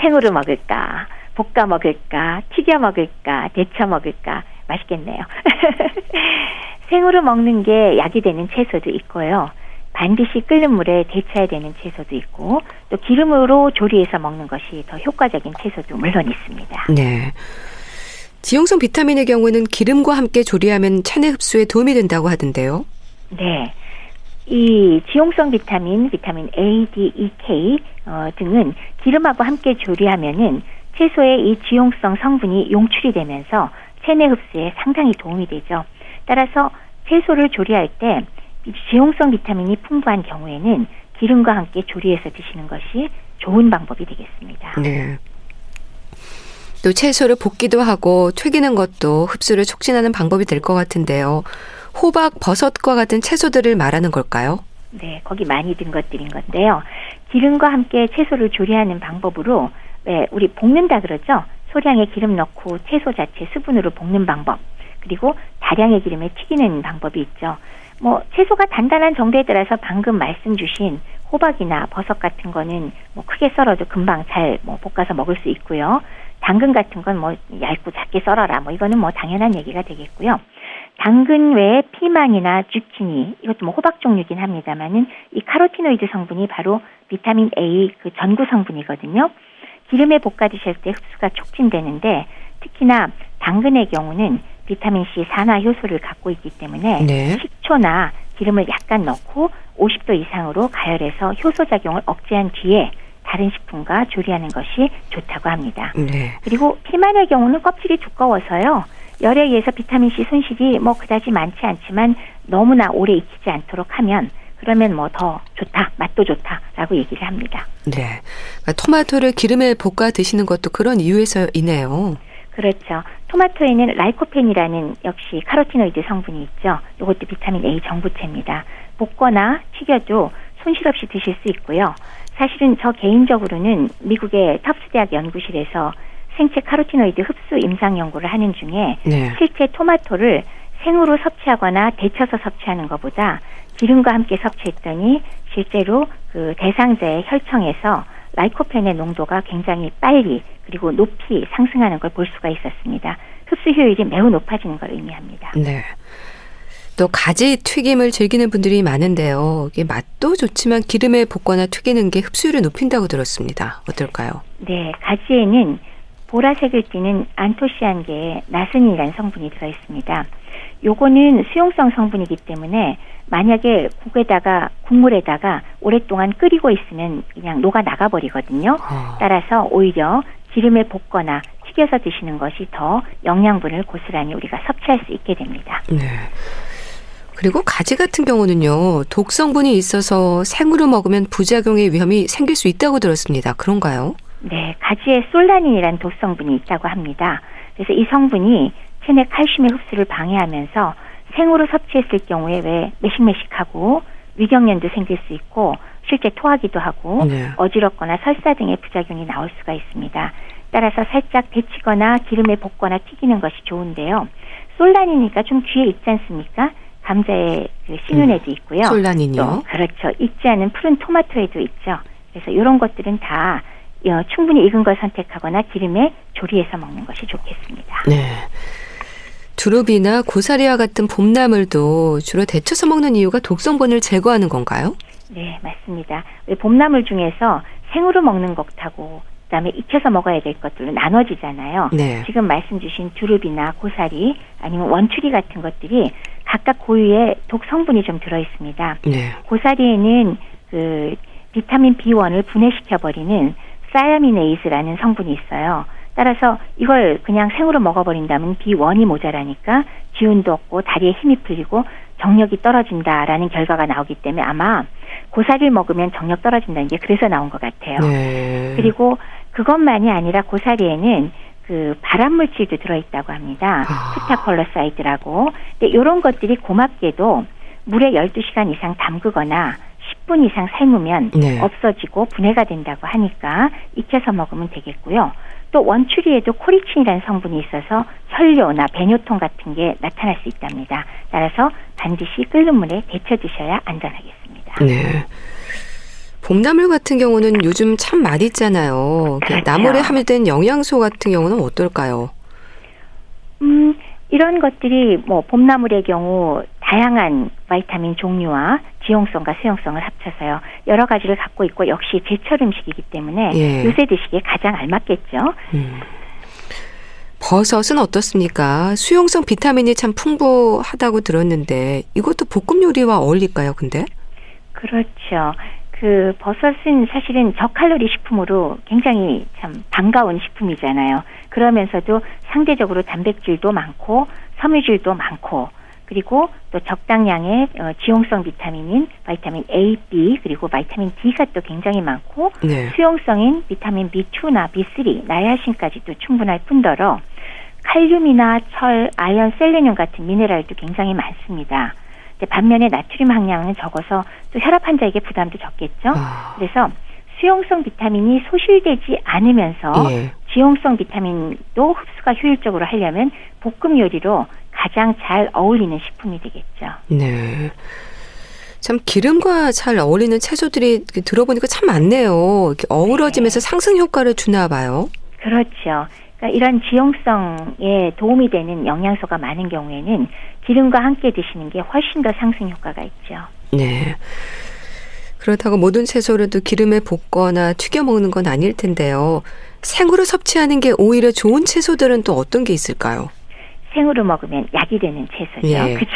생으로 먹을까, 볶아 먹을까, 튀겨 먹을까, 데쳐 먹을까, 맛있겠네요. 생으로 먹는 게 약이 되는 채소도 있고요. 반드시 끓는 물에 데쳐야 되는 채소도 있고 또 기름으로 조리해서 먹는 것이 더 효과적인 채소도 물론 있습니다. 네. 지용성 비타민의 경우는 기름과 함께 조리하면 체내 흡수에 도움이 된다고 하던데요. 네. 이 지용성 비타민 A, D, E, K 등은 기름하고 함께 조리하면은 채소의 이 지용성 성분이 용출이 되면서 체내 흡수에 상당히 도움이 되죠. 따라서 채소를 조리할 때 지용성 비타민이 풍부한 경우에는 기름과 함께 조리해서 드시는 것이 좋은 방법이 되겠습니다. 네. 또 채소를 볶기도 하고 튀기는 것도 흡수를 촉진하는 방법이 될 것 같은데요. 호박, 버섯과 같은 채소들을 말하는 걸까요? 네, 거기 많이 든 것들인 건데요. 기름과 함께 채소를 조리하는 방법으로 우리 볶는다 그러죠. 소량의 기름 넣고 채소 자체 수분으로 볶는 방법. 그리고 다량의 기름에 튀기는 방법이 있죠. 채소가 단단한 정도에 따라서 방금 말씀 주신 호박이나 버섯 같은 거는 크게 썰어도 금방 잘 볶아서 먹을 수 있고요. 당근 같은 건 뭐 얇고 작게 썰어라. 뭐 이거는 뭐 당연한 얘기가 되겠고요. 당근 외에 피망이나 주치니, 이것도 뭐 호박 종류긴 합니다만은 이 카로티노이드 성분이 바로 비타민 A 그 전구 성분이거든요. 기름에 볶아 드실 때 흡수가 촉진되는데 특히나 당근의 경우는 비타민 C 산화 효소를 갖고 있기 때문에 네. 식초나 기름을 약간 넣고 50도 이상으로 가열해서 효소 작용을 억제한 뒤에 다른 식품과 조리하는 것이 좋다고 합니다. 네. 그리고 피망의 경우는 껍질이 두꺼워서요. 열에 의해서 비타민C 손실이 뭐 그다지 많지 않지만 너무나 오래 익히지 않도록 하면 그러면 뭐 더 좋다, 맛도 좋다라고 얘기를 합니다. 네. 그러니까 토마토를 기름에 볶아 드시는 것도 그런 이유에서이네요. 그렇죠. 토마토에는 라이코펜이라는 역시 카로티노이드 성분이 있죠. 이것도 비타민 A 정부체입니다. 볶거나 튀겨도 손실 없이 드실 수 있고요. 사실은 저 개인적으로는 미국의 터프스 대학 연구실에서 생체 카로티노이드 흡수 임상 연구를 하는 중에 네. 실제 토마토를 생으로 섭취하거나 데쳐서 섭취하는 것보다 기름과 함께 섭취했더니 실제로 그 대상자의 혈청에서 라이코펜의 농도가 굉장히 빨리 그리고 높이 상승하는 걸 볼 수가 있었습니다. 흡수 효율이 매우 높아지는 걸 의미합니다. 네. 또 가지 튀김을 즐기는 분들이 많은데요. 이게 맛도 좋지만 기름에 볶거나 튀기는 게 흡수율을 높인다고 들었습니다. 어떨까요? 네, 가지에는 보라색을 띠는 안토시안계의 나스닌이라는 성분이 들어있습니다. 요거는 수용성 성분이기 때문에 만약에 국물에다가 오랫동안 끓이고 있으면 그냥 녹아 나가버리거든요. 따라서 오히려 기름에 볶거나 튀겨서 드시는 것이 더 영양분을 고스란히 우리가 섭취할 수 있게 됩니다. 네. 그리고 가지 같은 경우는요. 독성분이 있어서 생으로 먹으면 부작용의 위험이 생길 수 있다고 들었습니다. 그런가요? 네, 가지에 솔라닌이라는 독성분이 있다고 합니다. 그래서 이 성분이 체내 칼슘의 흡수를 방해하면서 생으로 섭취했을 경우에 왜 매식매식하고 위경련도 생길 수 있고 실제 토하기도 하고 네. 어지럽거나 설사 등의 부작용이 나올 수가 있습니다. 따라서 살짝 데치거나 기름에 볶거나 튀기는 것이 좋은데요. 솔라닌이니까 좀 귀에 있지 않습니까? 감자의 그 신운에도 있고요. 솔라닌이요? 또 그렇죠. 익지 않은 푸른 토마토에도 있죠. 그래서 이런 것들은 다 충분히 익은 걸 선택하거나 기름에 조리해서 먹는 것이 좋겠습니다. 네. 두릅이나 고사리와 같은 봄나물도 주로 데쳐서 먹는 이유가 독성분을 제거하는 건가요? 네, 맞습니다. 봄나물 중에서 생으로 먹는 것하고 그다음에 익혀서 먹어야 될 것들로 나눠지잖아요. 네. 지금 말씀 주신 두릅이나 고사리 아니면 원추리 같은 것들이 각각 고유의 독 성분이 좀 들어 있습니다. 네. 고사리에는 그 비타민 B1을 분해시켜버리는 사야미네이즈라는 성분이 있어요. 따라서 이걸 그냥 생으로 먹어버린다면 B1이 모자라니까 기운도 없고 다리에 힘이 풀리고 정력이 떨어진다라는 결과가 나오기 때문에 아마 고사리를 먹으면 정력 떨어진다는 게 그래서 나온 것 같아요. 네. 그리고 그것만이 아니라 고사리에는 그 발암물질도 들어있다고 합니다. 스타콜로사이드라고. 근데 이런 것들이 고맙게도 물에 12시간 이상 담그거나 10분 이상 삶으면 네. 없어지고 분해가 된다고 하니까 익혀서 먹으면 되겠고요. 또 원추리에도 코리친이라는 성분이 있어서 혈뇨나 배뇨통 같은 게 나타날 수 있답니다. 따라서 반드시 끓는 물에 데쳐 드셔야 안전하겠습니다. 네. 봄나물 같은 경우는 요즘 참 맛있잖아요. 그렇죠. 나물에 함유된 영양소 같은 경우는 어떨까요? 이런 것들이 뭐 봄나물의 경우 다양한 바이타민 종류와 지용성과 수용성을 합쳐서요. 여러 가지를 갖고 있고 역시 제철 음식이기 때문에 예. 요새 드시기에 가장 알맞겠죠. 버섯은 어떻습니까? 수용성 비타민이 참 풍부하다고 들었는데 이것도 볶음 요리와 어울릴까요, 근데? 그렇죠. 그 버섯은 사실은 저칼로리 식품으로 굉장히 참 반가운 식품이잖아요. 그러면서도 상대적으로 단백질도 많고 섬유질도 많고 그리고 또 적당량의 지용성 비타민인 바이타민 A, B 그리고 바이타민 D가 또 굉장히 많고 네. 수용성인 비타민 B2나 B3, 나이아신까지도 충분할 뿐더러 칼륨이나 철, 아연, 셀레늄 같은 미네랄도 굉장히 많습니다. 반면에 나트륨 함량은 적어서 또 혈압 환자에게 부담도 적겠죠. 그래서 수용성 비타민이 소실되지 않으면서 예. 지용성 비타민도 흡수가 효율적으로 하려면 볶음 요리로 가장 잘 어울리는 식품이 되겠죠. 네. 참 기름과 잘 어울리는 채소들이 들어보니까 참 많네요. 이렇게 어우러지면서 상승 효과를 주나 봐요. 그렇죠. 그러니까 이런 지용성에 도움이 되는 영양소가 많은 경우에는 기름과 함께 드시는 게 훨씬 더 상승 효과가 있죠. 네. 그렇다고 모든 채소를 또 기름에 볶거나 튀겨 먹는 건 아닐 텐데요. 생으로 섭취하는 게 오히려 좋은 채소들은 또 어떤 게 있을까요? 생으로 먹으면 약이 되는 채소죠. 예. 그렇죠?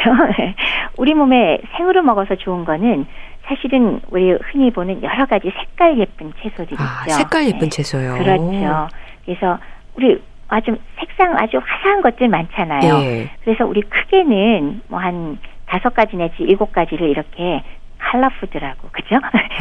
우리 몸에 생으로 먹어서 좋은 거는 사실은 우리 흔히 보는 여러 가지 색깔 예쁜 채소들이 있죠. 색깔 예쁜 채소요. 그렇죠. 그래서 우리 아주 색상 아주 화사한 것들 많잖아요. 예. 그래서 우리 크게는 뭐 한 5가지 내지 7가지를 이렇게 컬러푸드라고 그죠?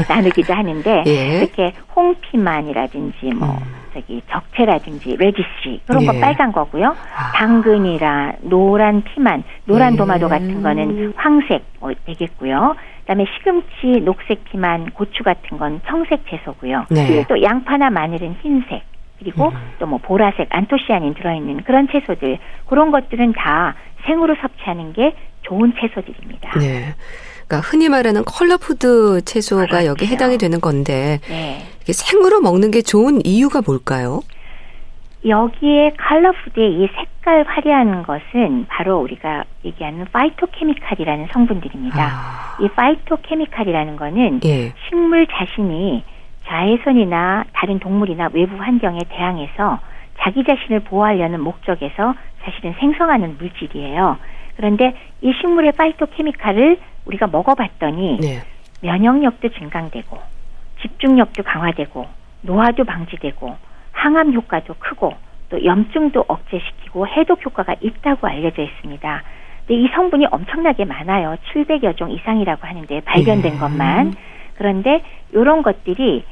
나누기도 하는데 예. 이렇게 홍피만이라든지 뭐 저기 적채라든지 레디시 그런 거 예. 빨간 거고요. 당근이라 노란 피만, 노란 도마도 같은 거는 황색 되겠고요. 그다음에 시금치, 녹색 피만, 고추 같은 건 청색 채소고요. 네. 또 양파나 마늘은 흰색. 그리고 또 뭐 보라색 안토시아닌 들어있는 그런 채소들 그런 것들은 다 생으로 섭취하는 게 좋은 채소들입니다. 네. 그러니까 흔히 말하는 컬러푸드 채소가 그렇죠. 여기 해당이 되는 건데 네. 이게 생으로 먹는 게 좋은 이유가 뭘까요? 여기에 컬러푸드의 이 색깔 화려한 것은 바로 우리가 얘기하는 파이토케미칼이라는 성분들입니다. 이 파이토케미칼이라는 거는 예. 식물 자신이 자외선이나 다른 동물이나 외부 환경에 대항해서 자기 자신을 보호하려는 목적에서 사실은 생성하는 물질이에요. 그런데 이 식물의 파이토케미칼을 우리가 먹어봤더니 네. 면역력도 증강되고 집중력도 강화되고 노화도 방지되고 항암 효과도 크고 또 염증도 억제시키고 해독 효과가 있다고 알려져 있습니다. 근데 이 성분이 엄청나게 많아요. 700여 종 이상이라고 하는데 발견된 것만. 그런데 이런 것들이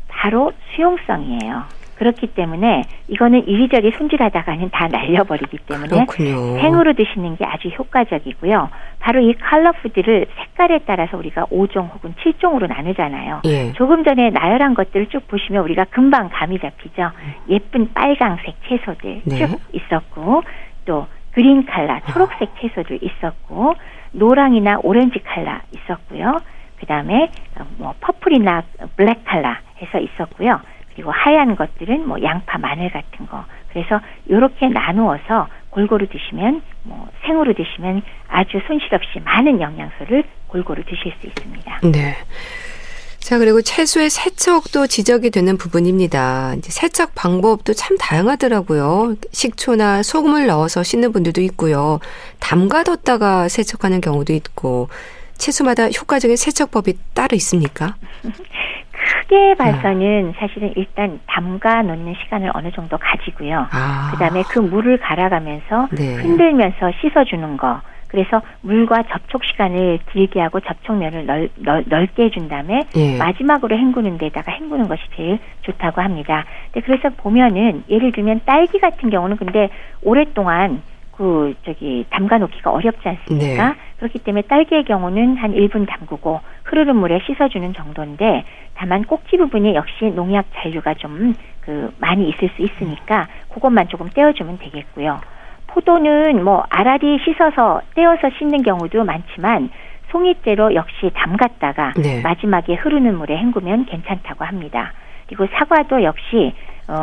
바로 수용성이에요. 그렇기 때문에 이거는 이리저리 손질하다가는 다 날려버리기 때문에 그렇군요. 생으로 드시는 게 아주 효과적이고요. 바로 이 컬러푸드를 색깔에 따라서 우리가 5종 혹은 7종으로 나누잖아요. 예. 조금 전에 나열한 것들을 쭉 보시면 우리가 금방 감이 잡히죠. 예쁜 빨강색 채소들 네. 쭉 있었고 또 그린 컬러 초록색 채소들 있었고 노랑이나 오렌지 컬러 있었고요. 그다음에 뭐 퍼플이나 블랙 컬러 해서 있었고요. 그리고 하얀 것들은 뭐 양파, 마늘 같은 거. 그래서 이렇게 나누어서 골고루 드시면 뭐 생으로 드시면 아주 손실 없이 많은 영양소를 골고루 드실 수 있습니다. 네. 자, 그리고 채소의 세척도 지적이 되는 부분입니다. 이제 세척 방법도 참 다양하더라고요. 식초나 소금을 넣어서 씻는 분들도 있고요. 담가뒀다가 세척하는 경우도 있고 채소마다 효과적인 세척법이 따로 있습니까? 크게 봐서는 사실은 일단 담가 놓는 시간을 어느 정도 가지고요. 그다음에 그 물을 갈아가면서 네. 흔들면서 씻어주는 거. 그래서 물과 접촉 시간을 길게 하고 접촉면을 넓게 해준 다음에 예. 마지막으로 헹구는 데다가 헹구는 것이 제일 좋다고 합니다. 근데 그래서 보면은 예를 들면 딸기 같은 경우는 근데 오랫동안 담가 놓기가 어렵지 않습니까? 네. 그렇기 때문에 딸기의 경우는 한 1분 담그고 흐르는 물에 씻어주는 정도인데 다만 꼭지 부분이 역시 농약 잔류가 좀 많이 있을 수 있으니까 그것만 조금 떼어주면 되겠고요. 포도는 뭐 알알이 씻어서 떼어서 씻는 경우도 많지만 송이째로 역시 담갔다가 네. 마지막에 흐르는 물에 헹구면 괜찮다고 합니다. 그리고 사과도 역시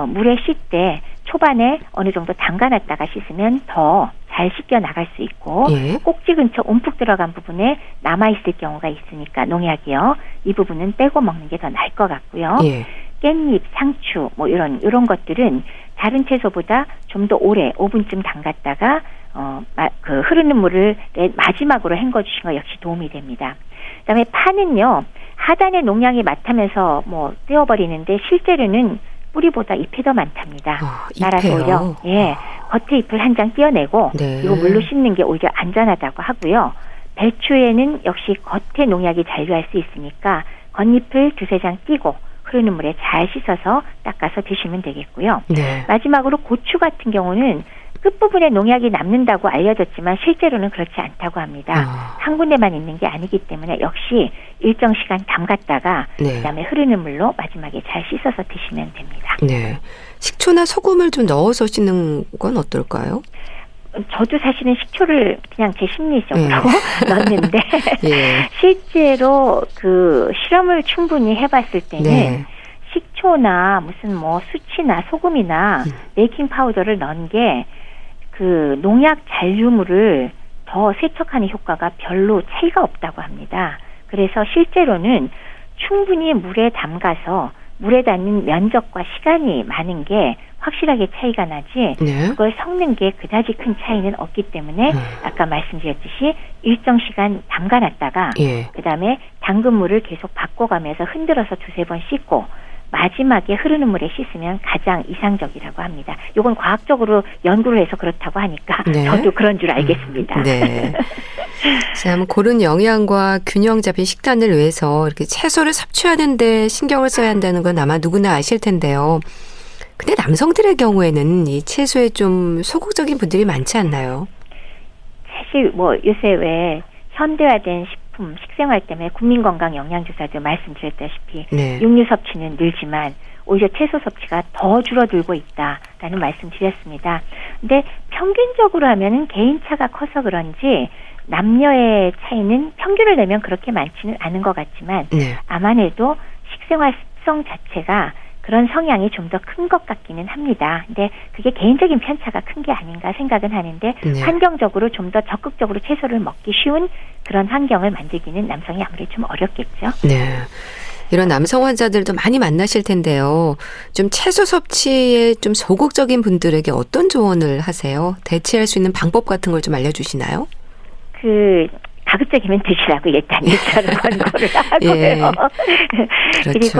물에 씻되 초반에 어느 정도 담가놨다가 씻으면 더 잘 씻겨 나갈 수 있고 예. 꼭지 근처 움푹 들어간 부분에 남아있을 경우가 있으니까 농약이요. 이 부분은 빼고 먹는 게 더 나을 것 같고요. 예. 깻잎, 상추 뭐 이런 것들은 다른 채소보다 좀 더 오래 5분쯤 담갔다가 그 흐르는 물을 마지막으로 헹궈주신 거 역시 도움이 됩니다. 그다음에 파는요. 하단에 농약이 많다면서 뭐 떼어버리는데 실제로는 뿌리보다 잎이 더 많답니다. 따라서 오히려 겉에 잎을 한 장 떼어내고 네. 이거 물로 씻는 게 오히려 안전하다고 하고요. 배추에는 역시 겉에 농약이 잔류할 수 있으니까 겉잎을 2-3장 띄고 흐르는 물에 잘 씻어서 닦아서 드시면 되겠고요. 네. 마지막으로 고추 같은 경우는 끝부분에 농약이 남는다고 알려졌지만 실제로는 그렇지 않다고 합니다. 한 군데만 있는 게 아니기 때문에 역시 일정 시간 담갔다가 네. 그다음에 흐르는 물로 마지막에 잘 씻어서 드시면 됩니다. 네. 식초나 소금을 좀 넣어서 씻는 건 어떨까요? 저도 사실은 식초를 그냥 제 심리적으로 넣는데 예. 실제로 그 실험을 충분히 해봤을 때는 네. 식초나 무슨 뭐 수치나 소금이나 베이킹 파우더를 넣은 게 그 농약 잔류물을 더 세척하는 효과가 별로 차이가 없다고 합니다. 그래서 실제로는 충분히 물에 담가서 물에 닿는 면적과 시간이 많은 게 확실하게 차이가 나지 네. 그걸 섞는 게 그다지 큰 차이는 없기 때문에 아까 말씀드렸듯이 일정 시간 담가놨다가 예. 그다음에 담근 물을 계속 바꿔가면서 흔들어서 두세 번 씻고 마지막에 흐르는 물에 씻으면 가장 이상적이라고 합니다. 이건 과학적으로 연구를 해서 그렇다고 하니까 네. 저도 그런 줄 알겠습니다. 네. 참 고른 영양과 균형 잡힌 식단을 위해서 이렇게 채소를 섭취하는데 신경을 써야 한다는 건 아마 누구나 아실 텐데요. 근데 남성들의 경우에는 이 채소에 좀 소극적인 분들이 많지 않나요? 사실 뭐 요새 왜 현대화된 식품, 식생활 때문에 국민건강영양조사도 말씀드렸다시피 네. 육류 섭취는 늘지만 오히려 채소 섭취가 더 줄어들고 있다라는 말씀드렸습니다. 근데 평균적으로 하면은 개인차가 커서 그런지 남녀의 차이는 평균을 내면 그렇게 많지는 않은 것 같지만 네. 아무래도 식생활 습성 자체가 그런 성향이 좀 더 큰 것 같기는 합니다. 근데 그게 개인적인 편차가 큰 게 아닌가 생각은 하는데 네. 환경적으로 좀 더 적극적으로 채소를 먹기 쉬운 그런 환경을 만들기는 남성이 아무래도 좀 어렵겠죠. 네. 이런 남성 환자들도 많이 만나실 텐데요. 좀 채소 섭취에 좀 소극적인 분들에게 어떤 조언을 하세요? 대체할 수 있는 방법 같은 걸 좀 알려주시나요? 가급적이면 드시라고 일단 일차로 권고를 하고요. 예. 그렇죠. 그리고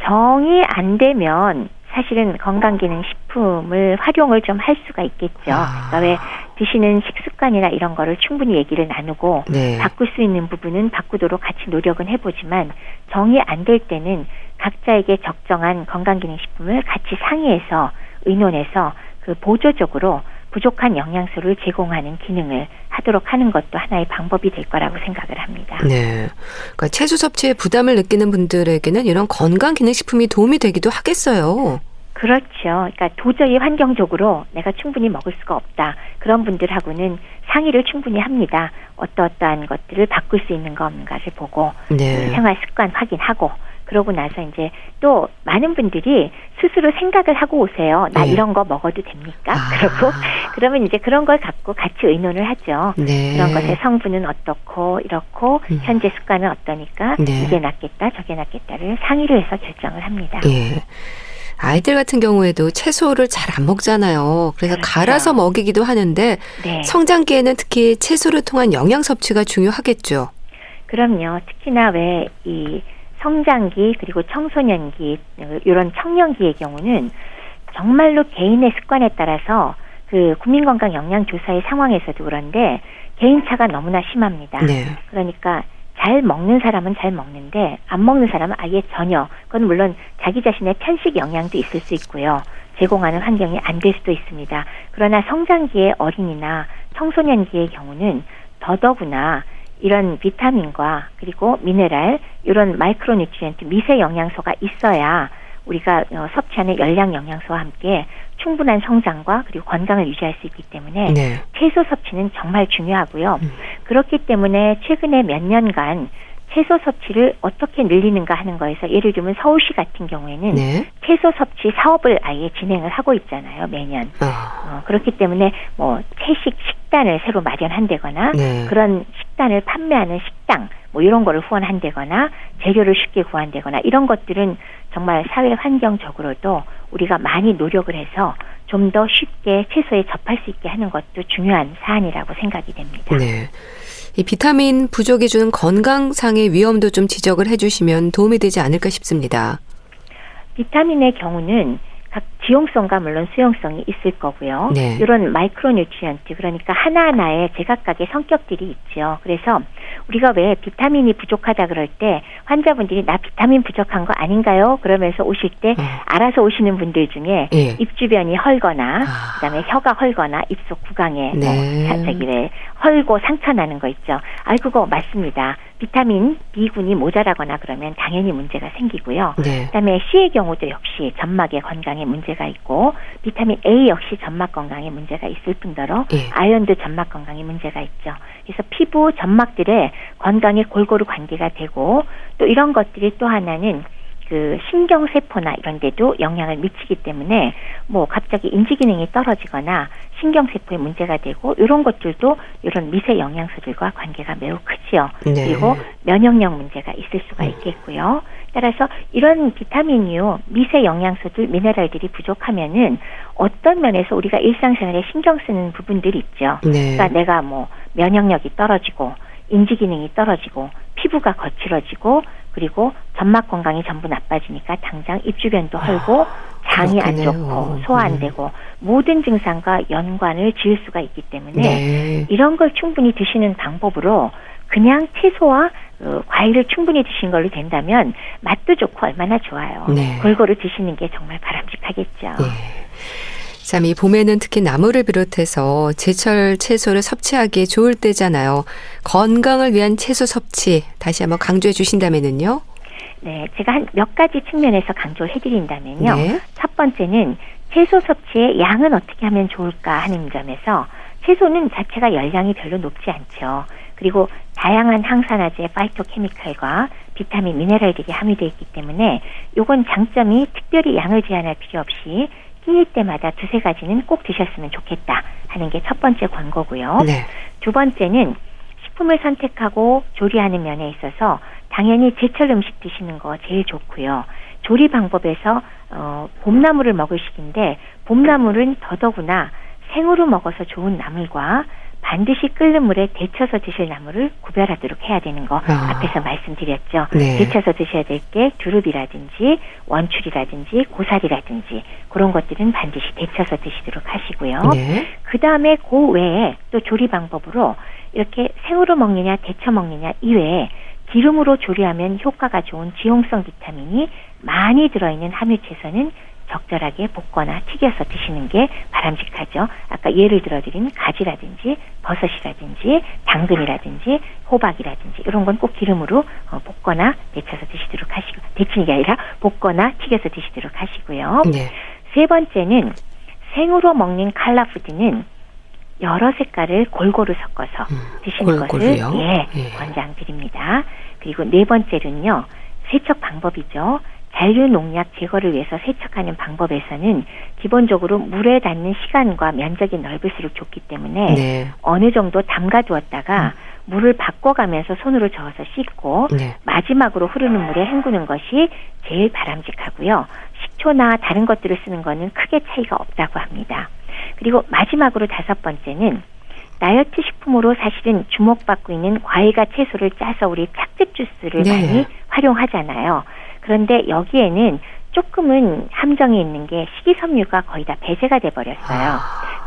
정이 안 되면 사실은 건강기능식품을 활용을 좀 할 수가 있겠죠. 그러니까 왜 드시는 식습관이나 이런 거를 충분히 얘기를 나누고 네. 바꿀 수 있는 부분은 바꾸도록 같이 노력은 해보지만 정이 안 될 때는 각자에게 적정한 건강기능식품을 같이 상의해서 의논해서 그 보조적으로 부족한 영양소를 제공하는 기능을 하도록 하는 것도 하나의 방법이 될 거라고 생각을 합니다. 네. 그러니까 채소 섭취에 부담을 느끼는 분들에게는 이런 건강기능식품이 도움이 되기도 하겠어요. 그렇죠. 그러니까 도저히 환경적으로 내가 충분히 먹을 수가 없다. 그런 분들하고는 상의를 충분히 합니다. 어떠한 것들을 바꿀 수 있는 거 없는가를 보고 네. 생활 습관 확인하고 그러고 나서 이제 또 많은 분들이 스스로 생각을 하고 오세요. 나 네. 이런 거 먹어도 됩니까? 그러고 그러면 이제 그런 걸 갖고 같이 의논을 하죠. 네. 그런 것의 성분은 어떻고 이렇고 현재 습관은 어떠니까 네. 이게 낫겠다 저게 낫겠다를 상의를 해서 결정을 합니다. 예. 아이들 같은 경우에도 채소를 잘 안 먹잖아요. 그래서 그렇죠. 갈아서 먹이기도 하는데 네. 성장기에는 특히 채소를 통한 영양 섭취가 중요하겠죠. 그럼요. 특히나 왜 이 성장기 그리고 청소년기 이런 청년기의 경우는 정말로 개인의 습관에 따라서 그 국민건강영양조사의 상황에서도 그런데 개인차가 너무나 심합니다. 네. 그러니까 잘 먹는 사람은 잘 먹는데 안 먹는 사람은 아예 전혀 그건 물론 자기 자신의 편식 영향도 있을 수 있고요. 제공하는 환경이 안 될 수도 있습니다. 그러나 성장기의 어린이나 청소년기의 경우는 더더구나 이런 비타민과 그리고 미네랄 이런 마이크로뉴트리언트 미세 영양소가 있어야 우리가 섭취하는 열량 영양소와 함께 충분한 성장과 그리고 건강을 유지할 수 있기 때문에 네. 채소 섭취는 정말 중요하고요. 그렇기 때문에 최근에 몇 년간 채소 섭취를 어떻게 늘리는가 하는 거에서 예를 들면 서울시 같은 경우에는 네. 채소 섭취 사업을 아예 진행을 하고 있잖아요. 매년. 그렇기 때문에 뭐 채식 식단을 새로 마련한다거나 네. 그런 식단을 판매하는 식당 뭐 이런 거를 후원한다거나 재료를 쉽게 구한다거나 이런 것들은 정말 사회 환경적으로도 우리가 많이 노력을 해서 좀 더 쉽게 채소에 접할 수 있게 하는 것도 중요한 사안이라고 생각이 됩니다. 네. 이 비타민 부족이 주는 건강상의 위험도 좀 지적을 해주시면 도움이 되지 않을까 싶습니다. 비타민의 경우는 각 지용성과 물론 수용성이 있을 거고요. 네. 이런 마이크로뉴트리언트 그러니까 하나하나의 제각각의 성격들이 있죠. 그래서 우리가 왜 비타민이 부족하다 그럴 때 환자분들이 나 비타민 부족한 거 아닌가요? 그러면서 오실 때 알아서 오시는 분들 중에 예. 입 주변이 헐거나 그다음에 혀가 헐거나 입속 구강에 네. 헐고 상처 나는 거 있죠. 그거 맞습니다. 비타민 B군이 모자라거나 그러면 당연히 문제가 생기고요. 네. 그다음에 C의 경우도 역시 점막의 건강에 문제가 있고 비타민 A 역시 점막 건강에 문제가 있을 뿐더러 예. 아연도 점막 건강에 문제가 있죠. 그래서 피부 점막들의 건강에 골고루 관계가 되고 또 이런 것들이 또 하나는 그 신경세포나 이런 데도 영향을 미치기 때문에 뭐 갑자기 인지 기능이 떨어지거나 신경세포에 문제가 되고 이런 것들도 이런 미세 영양소들과 관계가 매우 크지요. 네. 그리고 면역력 문제가 있을 수가 있겠고요. 따라서 이런 비타민이요, 미세 영양소들, 미네랄들이 부족하면은 어떤 면에서 우리가 일상생활에 신경 쓰는 부분들이 있죠. 네. 그러니까 내가 뭐 면역력이 떨어지고 인지 기능이 떨어지고 피부가 거칠어지고 그리고 점막 건강이 전부 나빠지니까 당장 입 주변도 헐고 장이 안 그렇겠네요. 좋고 소화 안 되고 모든 증상과 연관을 지을 수가 있기 때문에 네. 이런 걸 충분히 드시는 방법으로 그냥 채소와 과일을 충분히 드시는 걸로 된다면 맛도 좋고 얼마나 좋아요. 네. 골고루 드시는 게 정말 바람직하겠죠. 예. 참, 이 봄에는 특히 나물을 비롯해서 제철 채소를 섭취하기 좋을 때잖아요. 건강을 위한 채소 섭취 다시 한번 강조해 주신다면은요? 네, 제가 한 몇 가지 측면에서 강조를 해드린다면요. 네. 첫 번째는 채소 섭취의 양은 어떻게 하면 좋을까 하는 점에서 채소는 자체가 열량이 별로 높지 않죠. 그리고 다양한 항산화제, 파이토케미칼과 비타민, 미네랄들이 함유되어 있기 때문에 요건 장점이 특별히 양을 제한할 필요 없이 끼니 때마다 두세 가지는 꼭 드셨으면 좋겠다 하는 게 첫 번째 권고고요. 네. 두 번째는 식품을 선택하고 조리하는 면에 있어서 당연히 제철 음식 드시는 거 제일 좋고요. 조리 방법에서 봄나물을 먹을 시기인데 봄나물은 더더구나 생으로 먹어서 좋은 나물과 반드시 끓는 물에 데쳐서 드실 나물을 구별하도록 해야 되는 거 앞에서 말씀드렸죠. 네. 데쳐서 드셔야 될 게 두릅이라든지 원추리라든지 고사리라든지 그런 것들은 반드시 데쳐서 드시도록 하시고요. 네. 그 다음에 그 외에 또 조리 방법으로 이렇게 생으로 먹느냐 데쳐 먹느냐 이외에 기름으로 조리하면 효과가 좋은 지용성 비타민이 많이 들어있는 함유채소는 적절하게 볶거나 튀겨서 드시는 게 바람직하죠. 아까 예를 들어드린 가지라든지 버섯이라든지 당근이라든지 호박이라든지 이런 건 꼭 기름으로 볶거나 데쳐서 드시도록 하시고, 데치는 게 아니라 볶거나 튀겨서 드시도록 하시고요. 네. 세 번째는 생으로 먹는 칼라푸드는 여러 색깔을 골고루 섞어서 드시는 골고루요? 것을 예. 권장드립니다. 그리고 네 번째로는요, 세척 방법이죠. 잔류 농약 제거를 위해서 세척하는 방법에서는 기본적으로 물에 닿는 시간과 면적이 넓을수록 좋기 때문에 네. 어느 정도 담가두었다가 물을 바꿔가면서 손으로 저어서 씻고 네. 마지막으로 흐르는 물에 헹구는 것이 제일 바람직하고요. 식초나 다른 것들을 쓰는 거는 크게 차이가 없다고 합니다. 그리고 마지막으로 다섯 번째는 다이어트 식품으로 사실은 주목받고 있는 과일과 채소를 짜서 우리 착즙 주스를 네. 많이 활용하잖아요. 그런데 여기에는 조금은 함정이 있는 게 식이섬유가 거의 다 배제가 돼버렸어요.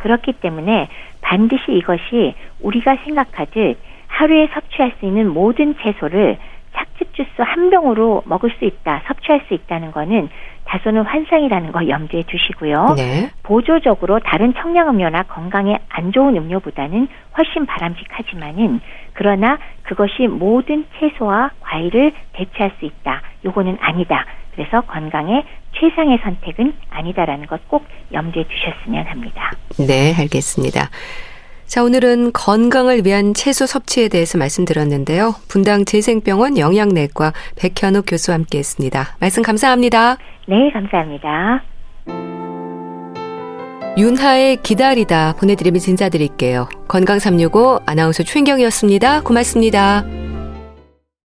그렇기 때문에 반드시 이것이 우리가 생각하듯 하루에 섭취할 수 있는 모든 채소를 착즙 주스 한 병으로 먹을 수 있다, 섭취할 수 있다는 거는 다소는 환상이라는 거 염두에 두시고요. 네. 보조적으로 다른 청량음료나 건강에 안 좋은 음료보다는 훨씬 바람직하지만은 그러나 그것이 모든 채소와 과일을 대체할 수 있다. 요거는 아니다. 그래서 건강에 최상의 선택은 아니다라는 것 꼭 염두에 두셨으면 합니다. 네, 알겠습니다. 자, 오늘은 건강을 위한 채소 섭취에 대해서 말씀드렸는데요. 분당 재생병원 영양내과 백현욱 교수와 함께했습니다. 말씀 감사합니다. 네, 감사합니다. 윤하의 기다리다 보내드리면서 인사드릴게요. 건강365 아나운서 최인경이었습니다. 고맙습니다.